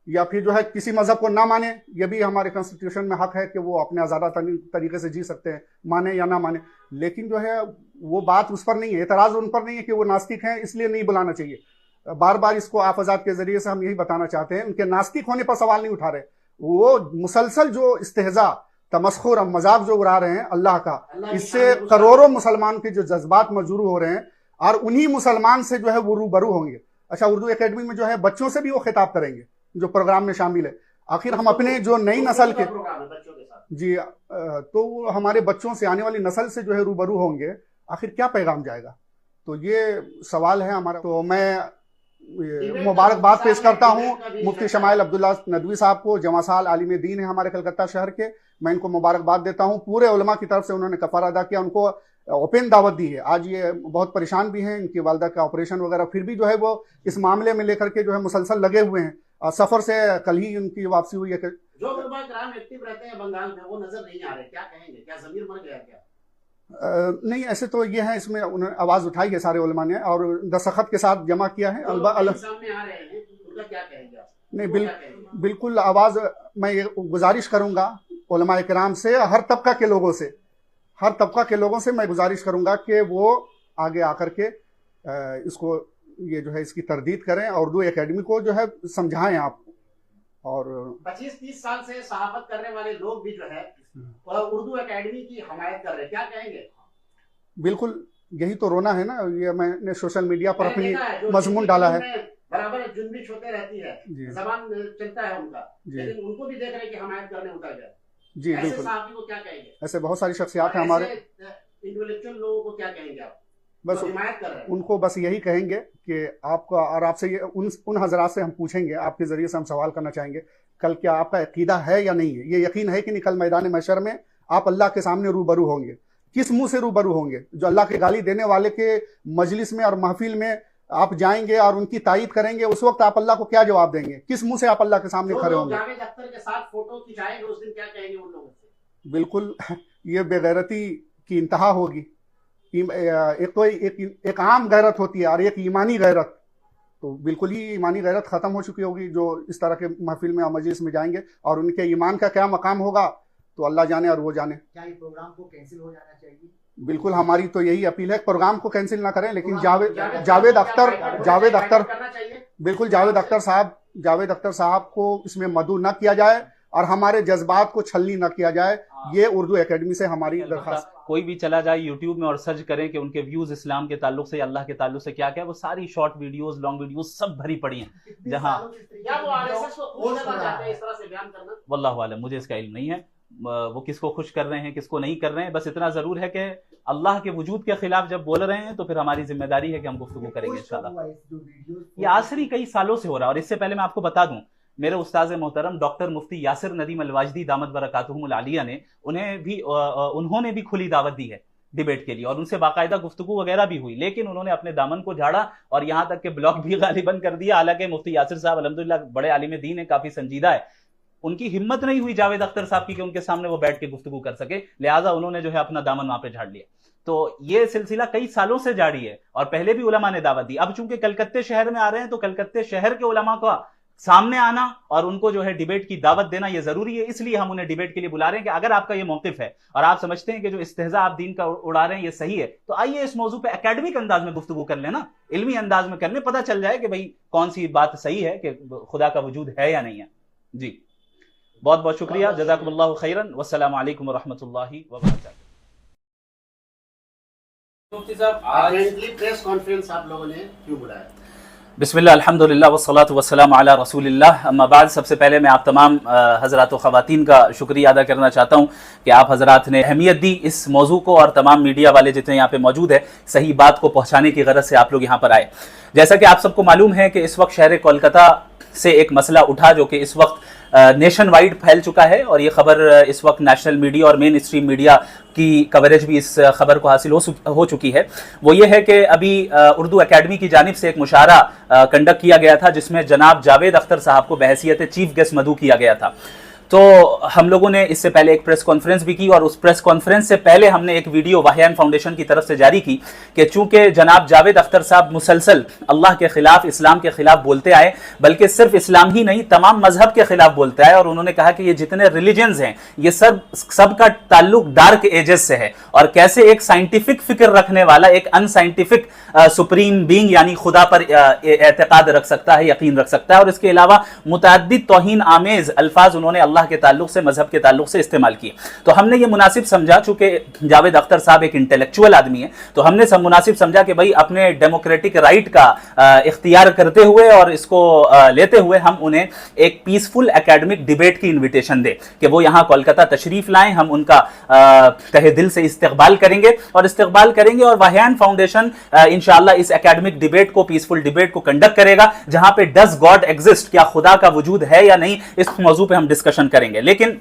یا پھر جو ہے کسی مذہب کو نہ مانیں، یہ بھی ہمارے کنسٹیٹیوشن میں حق ہے کہ وہ اپنے آزادہ طریقے سے جی سکتے ہیں، مانیں یا نہ مانیں، لیکن جو ہے وہ بات اس پر نہیں ہے، اعتراض ان پر نہیں ہے کہ وہ ناستک ہیں اس لیے نہیں بلانا چاہیے۔ بار بار اس کو آپ آزاد کے ذریعے سے ہم یہی بتانا چاہتے ہیں، ان کے ناستک ہونے پر سوال نہیں اٹھا رہے، وہ مسلسل جو استہزاء، تمسخر اور مذاق جو اڑا رہے ہیں اللہ کا، اس سے کروڑوں مسلمان کے جو جذبات مجروح ہو رہے ہیں، اور انہی مسلمان سے جو ہے وہ روبرو ہوں گے۔ اچھا، اردو اکیڈمی میں جو ہے بچوں سے بھی وہ خطاب کریں گے جو پروگرام میں شامل ہے، آخر ہم اپنے جو نئی نسل کے جی تو وہ ہمارے بچوں سے، آنے والی نسل سے جو ہے روبرو ہوں گے، آخر کیا پیغام جائے گا؟ تو یہ سوال ہے ہمارا۔ تو میں مبارکباد پیش کرتا ہوں مفتی شمائل عبداللہ ندوی صاحب کو، جمع سال عالم دین ہے ہمارے کلکتہ شہر کے، میں ان کو مبارکباد دیتا ہوں، پورے علماء کی طرف سے انہوں نے کفارہ ادا کیا، ان کو اوپن دعوت دی ہے۔ آج یہ بہت پریشان بھی ہیں، ان کی والدہ کا آپریشن وغیرہ، پھر بھی جو ہے وہ اس معاملے میں لے کر کے جو ہے مسلسل لگے ہوئے ہیں، اور سفر سے کل ہی ان کی واپسی ہوئی ہے۔ جو علماء کرام ایکٹیو رہتے ہیں بنگال میں وہ نظر نہیں آ رہے، کیا کہیں گے؟ کیا ضمیر مر گیا کیا؟ نہیں، ایسے تو یہ ہے، اس میں انہوں نے آواز اٹھائی ہے سارے علماء نے اور دستخط کے ساتھ جمع کیا ہے۔ سامنے آ رہے ہیں ان کا کیا کہیں گے؟ نہیں، بالکل آواز میں یہ گزارش کروں گا علماء کرام سے، ہر طبقہ کے لوگوں سے میں گزارش کروں گا کہ وہ آگے آ کر کے اس کو یہ جو ہے اس کی تردید کریں، اور اردو اکیڈمی کو جو ہے سمجھائیں آپ۔ اور 25-30 سال سے صحافت کرنے والے لوگ بھی جو ہے اردو اکیڈمی کی حمایت کر رہے، کیا کہیں گے؟ بالکل یہی تو رونا ہے نا، یہ میں نے سوشل میڈیا پر اپنی مضمون ڈالا ہے، برابر جنبش ہوتے رہتی ہے، زبان چلتا ہے ان کا، لیکن ان کو بھی دیکھ رہے کہ حمایت کرنے اتر گئے۔ جی ایسے بالکل، صحافی کو کیا کہیں گے؟ ایسے بہت ساری شخصیات ہیں ہمارے، انٹلیکچوئل لوگوں کو کیا کہیں گے آپ؟ بس حمایت کر رہے ہیں ان کو بس یہی کہیں گے کہ آپ کو، اور آپ سے یہ ان حضرات سے ہم پوچھیں گے، آپ کے ذریعے سے ہم سوال کرنا چاہیں گے، کل کیا آپ کا عقیدہ ہے یا نہیں ہے؟ یہ یقین ہے کہ نہیں کل میدان محشر میں آپ اللہ کے سامنے روبرو ہوں گے؟ کس منہ سے روبرو ہوں گے؟ جو اللہ کے گالی دینے والے کے مجلس میں اور محفل میں آپ جائیں گے اور ان کی تائید کریں گے، اس وقت آپ اللہ کو کیا جواب دیں گے؟ کس منہ سے آپ اللہ کے سامنے کھڑے ہوں گے؟ جاوید اختر کے ساتھ فوٹو کھنچائیں گے اس دن، کیا کہیں گے ان لوگوں سے؟ بالکل، یہ بے غیرتی کی انتہا ہوگی۔ ایک تو ایک عام غیرت ہوتی ہے اور ایک ایمانی غیرت، تو بالکل ہی ایمانی غیرت ختم ہو چکی ہوگی جو اس طرح کے محفل میں اور مجلس میں جائیں گے، اور ان کے ایمان کا کیا مقام ہوگا تو اللہ جانے اور وہ جانے۔ کیا یہ پروگرام کو کینسل ہو جانا چاہیے؟ بالکل، ہماری تو یہی اپیل ہے، پروگرام کو کینسل نہ کریں، لیکن جاوید اختر بالکل جاوید اختر صاحب کو اس میں مدعو نہ کیا جائے اور ہمارے جذبات کو چھلنی نہ کیا جائے، یہ اردو اکیڈمی سے ہماری درخواست۔ کوئی بھی چلا جائے یوٹیوب میں اور سرچ کریں کہ ان کے ویوز اسلام کے تعلق سے یا اللہ کے تعلق سے کیا کیا، وہ ساری شارٹ ویڈیوز لانگ ویڈیوز سب بھری پڑی ہیں، جہاں واللہ عالم مجھے اس کا علم نہیں ہے وہ کس کو خوش کر رہے ہیں کس کو نہیں کر رہے ہیں، بس اتنا ضرور ہے کہ اللہ کے وجود کے خلاف جب بول رہے ہیں تو پھر ہماری ذمہ داری ہے کہ ہم گفتگو کریں گے انشاءاللہ۔ یہ آخری کئی سالوں سے ہو رہا ہے، اور اس سے پہلے میں آپ کو بتا دوں میرے استاذ محترم ڈاکٹر مفتی یاسر ندیم الواجدی دامت برکاتہم العالیہ نے انہوں نے بھی کھلی دعوت دی ہے ڈیبیٹ کے لیے، اور ان سے باقاعدہ گفتگو وغیرہ بھی ہوئی، لیکن انہوں نے اپنے دامن کو جھاڑا اور یہاں تک کہ بلاک بھی غالباً کر دیا۔ حالانکہ مفتی یاسر صاحب الحمدللہ بڑے عالم دین ہیں، کافی سنجیدہ ہے، ان کی ہمت نہیں ہوئی جاوید اختر صاحب کی کہ ان کے سامنے وہ بیٹھ کے گفتگو کر سکے، لہٰذا انہوں نے جو ہے اپنا دامن وہاں پہ جھاڑ لیا۔ تو یہ سلسلہ کئی سالوں سے جاری ہے اور پہلے بھی علماء نے دعوت دی۔ اب چونکہ کلکتے شہر میں آ رہے ہیں تو کلکتے شہر کے علماء کا سامنے آنا اور ان کو جو ہے ڈیبیٹ کی دعوت دینا یہ ضروری ہے، اس لیے ہم انہیں ڈیبیٹ کے لیے بلا رہے ہیں کہ اگر آپ کا یہ موقف ہے اور آپ سمجھتے ہیں کہ جو استہزاء آپ دین کا اڑا رہے ہیں یہ صحیح ہے تو آئیے اس موضوع پہ اکیڈمک انداز میں گفتگو کر لیں نا، علمی انداز میں کر لیں، پتہ چل جائے کہ بھئی کون سی بات صحیح ہے کہ خدا کا وجود ہے یا نہیں ہے۔ جی بہت بہت شکریہ، جزاکم اللہ خیرن، والسلام علیکم ورحمۃ اللہ وبرکاتہ۔ مفتی صاحب آج پریس کانفرنس آپ لوگوں نے کیوں بلایا؟ بسم اللہ الحمدللہ والصلاة والسلام علی رسول اللہ، اما بعد سب سے پہلے میں آپ تمام حضرات و خواتین کا شکریہ ادا کرنا چاہتا ہوں کہ آپ حضرات نے اہمیت دی اس موضوع کو، اور تمام میڈیا والے جتنے یہاں پہ موجود ہیں صحیح بات کو پہنچانے کی غرض سے آپ لوگ یہاں پر آئے۔ جیسا کہ آپ سب کو معلوم ہے کہ اس وقت شہر کولکتہ سے ایک مسئلہ اٹھا جو کہ اس وقت نیشن وائڈ پھیل چکا ہے، اور یہ خبر اس وقت نیشنل میڈیا اور مین اسٹریم میڈیا کی کوریج بھی اس خبر کو حاصل ہو چکی ہے۔ وہ یہ ہے کہ ابھی اردو اکیڈمی کی جانب سے ایک مشاعرہ کنڈکٹ کیا گیا تھا جس میں جناب جاوید اختر صاحب کو بحیثیت چیف گیسٹ مدعو کیا گیا تھا۔ تو ہم لوگوں نے اس سے پہلے ایک پریس کانفرنس بھی کی، اور اس پریس کانفرنس سے پہلے ہم نے ایک ویڈیو واہیان فاؤنڈیشن کی طرف سے جاری کی کہ چونکہ جناب جاوید اختر صاحب مسلسل اللہ کے خلاف، اسلام کے خلاف بولتے آئے، بلکہ صرف اسلام ہی نہیں تمام مذہب کے خلاف بولتے آئے، اور انہوں نے کہا کہ یہ جتنے ریلیجنز ہیں یہ سب کا تعلق ڈارک ایجز سے ہے، اور کیسے ایک سائنٹیفک فکر رکھنے والا ایک ان سائنٹیفک سپریم بینگ یعنی خدا پر اعتقاد رکھ سکتا ہے، یقین رکھ سکتا ہے، اور اس کے علاوہ متعدد توہین آمیز الفاظ انہوں نے اللہ کے تعلق سے، مذہب کے تعلق سے استعمال کیے۔ تو ہم نے یہ مناسب سمجھا، چونکہ جاوید اختر صاحب ایک انٹلیکچوئل آدمی ہے، تو ہم نے سب مناسب سمجھا کہ بھائی اپنے ڈیموکریٹک رائٹ کا اختیار کرتے ہوئے اور اس کو لیتے ہوئے ہم انہیں ایک پیسفل اکیڈمک ڈیبیٹ کی انویٹیشن دیں کہ وہ یہاں کولکتہ تشریف لائیں، ہم ان کا تہہ دل سے استقبال کریں گے اور واہیان فاؤنڈیشن انشاءاللہ اس اکیڈمک ڈیبیٹ کو، پیسفل ڈیبیٹ کو کنڈکٹ کرے گا، جہاں پہ ڈز گاڈ ایگزسٹ، کیا خدا کا وجود ہے یا نہیں، اس موضوع پہ ہم ڈسکشن کریں گے۔ لیکن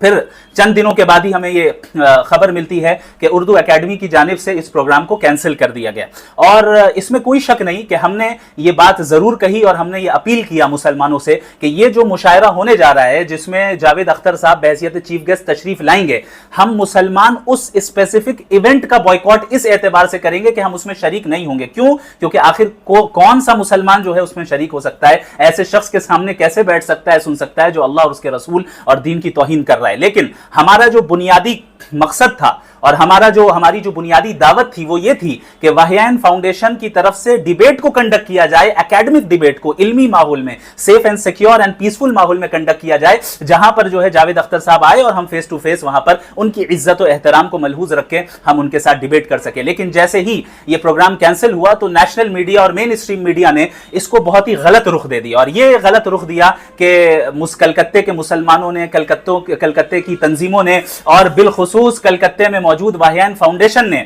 پھر چند دنوں کے بعد ہی ہمیں یہ خبر ملتی ہے کہ اردو اکیڈمی کی جانب سے اس پروگرام کو کینسل کر دیا گیا، اور اس میں کوئی شک نہیں کہ ہم نے یہ بات ضرور کہی اور ہم نے یہ اپیل کیا مسلمانوں سے کہ یہ جو مشاعرہ ہونے جا رہا ہے جس میں جاوید اختر صاحب بحیثیت چیف گیسٹ تشریف لائیں گے، ہم مسلمان اس اسپیسیفک ایونٹ کا بائیکاٹ اس اعتبار سے کریں گے کہ ہم اس میں شریک نہیں ہوں گے۔ کیوں؟ کیونکہ آخر کون سا مسلمان جو ہے اس میں شریک ہو سکتا ہے؟ ایسے شخص کے سامنے کیسے بیٹھ سکتا ہے، سن سکتا ہے جو اللہ اور اس کے رسول اور دین کی توہین کر رہا ہے؟ لیکن ہمارا جو بنیادی مقصد تھا اور ہماری جو بنیادی دعوت تھی وہ یہ تھی کہ واہیان فاؤنڈیشن کی طرف سے ڈیبیٹ کو کنڈکٹ کیا جائے، اکیڈمک ڈیبیٹ کو علمی ماحول میں، safe and secure and peaceful ماحول میں کنڈکٹ کیا جائے، جہاں پر جو ہے جاوید اختر صاحب آئے اور ہم فیس ٹو فیس وہاں پر ان کی عزت و احترام کو ملحوظ رکھ کے ہم ان کے ساتھ ڈیبیٹ کر سکے۔ لیکن جیسے ہی یہ پروگرام کینسل ہوا تو نیشنل میڈیا اور مین اسٹریم میڈیا نے اس کو بہت ہی غلط رخ دے دیا، اور یہ غلط رخ دیا کہ کلکتے کے مسلمانوں نے، کلکتے کی تنظیموں نے، اور بالخصوص کلکتے میں موجود واہیان فاؤنڈیشن نے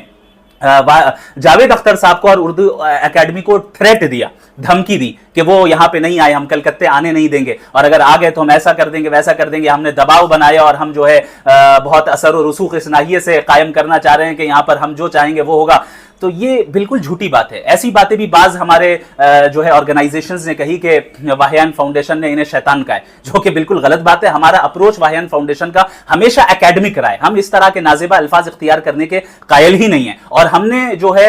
جاوید اختر صاحب کو اور اردو اکیڈمی کو تھریٹ دیا، دھمکی دی کہ وہ یہاں پہ نہیں آئے، ہم کلکتے آنے نہیں دیں گے، اور اگر آ گئے تو ہم ایسا کر دیں گے، ویسا کر دیں گے۔ ہم نے دباؤ بنایا اور ہم جو ہے بہت اثر و رسوخ اس ناحیے سے قائم کرنا چاہ رہے ہیں کہ یہاں پر ہم جو چاہیں گے وہ ہوگا۔ تو یہ بالکل جھوٹی بات ہے۔ ایسی باتیں بھی بعض ہمارے جو ہے آرگنائزیشنز نے کہی کہ واہیان فاؤنڈیشن نے انہیں شیطان کہا ہے، جو کہ بالکل غلط بات ہے۔ ہمارا اپروچ واہیان فاؤنڈیشن کا ہمیشہ اکیڈمک رہا ہے، ہم اس طرح کے نازیبہ الفاظ اختیار کرنے کے قائل ہی نہیں ہیں، اور ہم نے جو ہے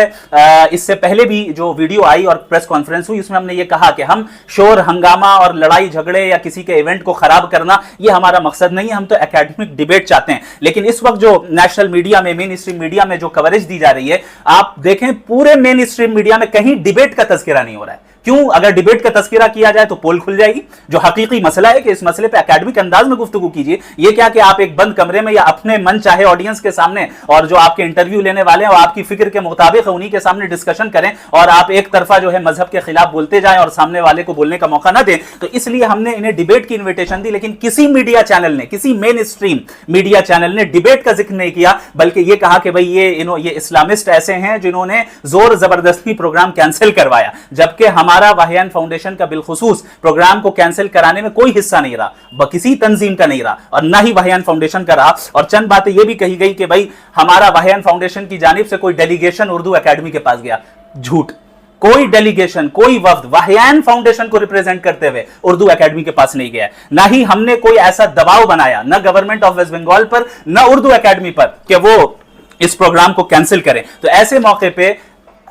اس سے پہلے بھی جو ویڈیو آئی اور پریس کانفرنس ہوئی اس میں ہم نے یہ کہا کہ ہم شور ہنگامہ اور لڑائی جھگڑے یا کسی کے ایونٹ کو خراب کرنا یہ ہمارا مقصد نہیں ہے، ہم تو اکیڈمک ڈیبیٹ چاہتے ہیں۔ لیکن اس وقت جو نیشنل میڈیا میں، مین اسٹریم میڈیا میں جو کوریج دی جا رہی ہے، آپ دیکھیں پورے مین اسٹریم میڈیا میں کہیں ڈیبیٹ کا تذکرہ نہیں ہو رہا ہے، क्यों? अगर डिबेट का तस्करा किया जाए तो पोल खुल जाएगी। जो हकीकी मसला है कि इस मसले पे एकेडमिक अंदाज में गुफ्तगू कीजिए। ये क्या कि आप एक बंद कमरे में या अपने मन चाहे ऑडियंस के सामने और जो आपके इंटरव्यू लेने वाले हैं और आपकी फिक्र के मुताबिक उन्हीं के सामने डिस्कशन करें और आप एक तरफा जो है मजहब के खिलाफ बोलते जाएं और सामने वाले को बोलने का मौका ना दें। तो इसलिए हमने इन्हें डिबेट की इन्विटेशन दी, लेकिन किसी मीडिया चैनल ने, किसी मेन स्ट्रीम मीडिया चैनल ने डिबेट का जिक्र नहीं किया, बल्कि ये कहा कि भाई ये इस्लामिस्ट ऐसे हैं जिन्होंने जोर जबरदस्ती प्रोग्राम कैंसिल करवाया, जबकि हमारा वाहियान फाउंडेशन का बिलखुसूस प्रोग्राम को कैंसिल कराने में कोई हिस्सा नहीं रहा, किसी तंजीम का नहीं रहा और ना ही वाहियान फाउंडेशन का रहा। और चंद बातें यह भी कही गई कि भाई हमारा वाहियान फाउंडेशन की जानिब से कोई डेलीगेशन उर्दू एकेडमी के पास गया। झूठ। कोई डेलीगेशन, कोई वफ्द वाहियान फाउंडेशन को रिप्रेजेंट करते हुए उर्दू एकेडमी के पास नहीं गया। ना ही हमने कोई ऐसा दबाव बनाया, न गवर्नमेंट ऑफ वेस्ट बंगाल पर न उर्दू एकेडमी पर, कि वो इस प्रोग्राम को कैंसिल करें। तो ऐसे मौके पे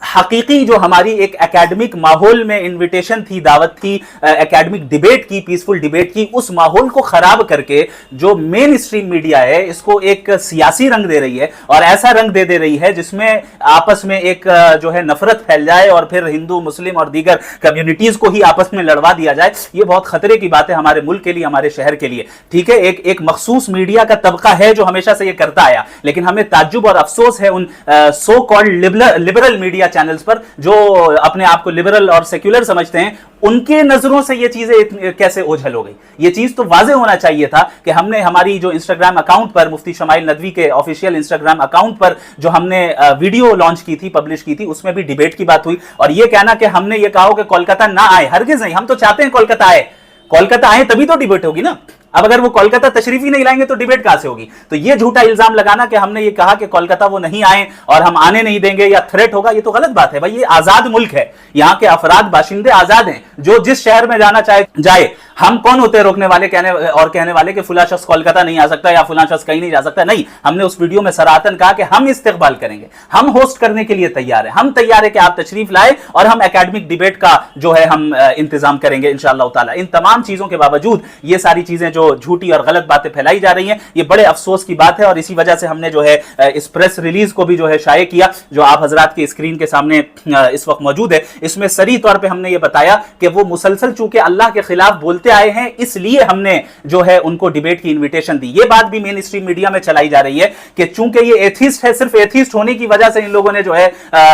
हकीकी जो हमारी एक एकेडमिक माहौल में इनविटेशन थी, दावत थी एकेडमिक डिबेट की, पीसफुल डिबेट की, उस माहौल को खराब करके जो मेन स्ट्रीम मीडिया है इसको एक सियासी रंग दे रही है और ऐसा रंग दे रही है जिसमें आपस में एक जो है नफरत फैल जाए और फिर हिंदू, मुस्लिम और दीगर कम्युनिटीज को ही आपस में लड़वा दिया जाए। ये बहुत खतरे की बात है हमारे मुल्क के लिए, हमारे शहर के लिए। ठीक है, एक मखसूस मीडिया का तबका है जो हमेशा से ये करता आया, लेकिन हमें ताज्जुब और अफसोस है उन so called liberal media channels पर जो अपने आप को लिबरल और सेक्युलर समझते हैं। उनके नजरों से ये चीजें कैसे ओझल हो गई। ये चीज तो वाज़ेह होना चाहिए था कि हमने हमारी जो इंस्टाग्राम अकाउंट पर, मुफ्ती शमाइल नदवी के ऑफिशियल इंस्टाग्राम अकाउंट पर जो हमने वीडियो लॉन्च की थी, पब्लिश की थी, उसमें भी डिबेट की बात हुई। और ये कहना कि हमने ये कहा कि कोलकाता ना आए, हरगिज नहीं। हम तो चाहते हैं कोलकाता आए, कोलकाता आए तभी तो डिबेट होगी ना। अब अगर वो कोलकाता तशरीफ ही नहीं लाएंगे तो डिबेट कहां से होगी। तो ये झूठा इल्जाम लगाना कि हमने ये कहा कि कोलकाता वो नहीं आए और हम आने नहीं देंगे या थ्रेट होगा, ये तो गलत बात है। भाई ये आजाद मुल्क है, यहाँ के अफराद बाशिंदे आजाद हैं, जो जिस शहर में जाना चाहे जाए। हम कौन होते हैं रोकने वाले कहने वाले कि फुला शख्स कोलकाता नहीं आ सकता या फुला शख्स कहीं नहीं जा सकता। नहीं, हमने उस वीडियो में सराहतन कहा कि हम इस्तेकबाल करेंगे, हम होस्ट करने के लिए तैयार हैं, हम तैयार है कि आप तशरीफ लाए और हम एकेडमिक डिबेट का जो है हम इंतजाम करेंगे इंशाअल्लाह ताला। इन तमाम चीजों के बावजूद ये सारी चीजें जो झूठी और गलत बातें फैलाई जा रही हैं, ये बड़े अफसोस की बात है। और इसी वजह से हमने जो है इस प्रेस रिलीज को भी जो है शाये किया, जो आप हजरात की स्क्रीन के सामने इस वक्त मौजूद है। इसमें सरी तौर पे हमने ये बताया कि वो मुसलसल चूंकि अल्लाह के खिलाफ बोलते आए हैं, इसलिए हमने जो है उनको डिबेट की इन्विटेशन दी। ये बात भी मेन स्ट्रीम मीडिया में चलाई जा रही है कि चूंकि ये एथिस्ट है, सिर्फ एथिस्ट होने की वजह से इन लोगों ने जो है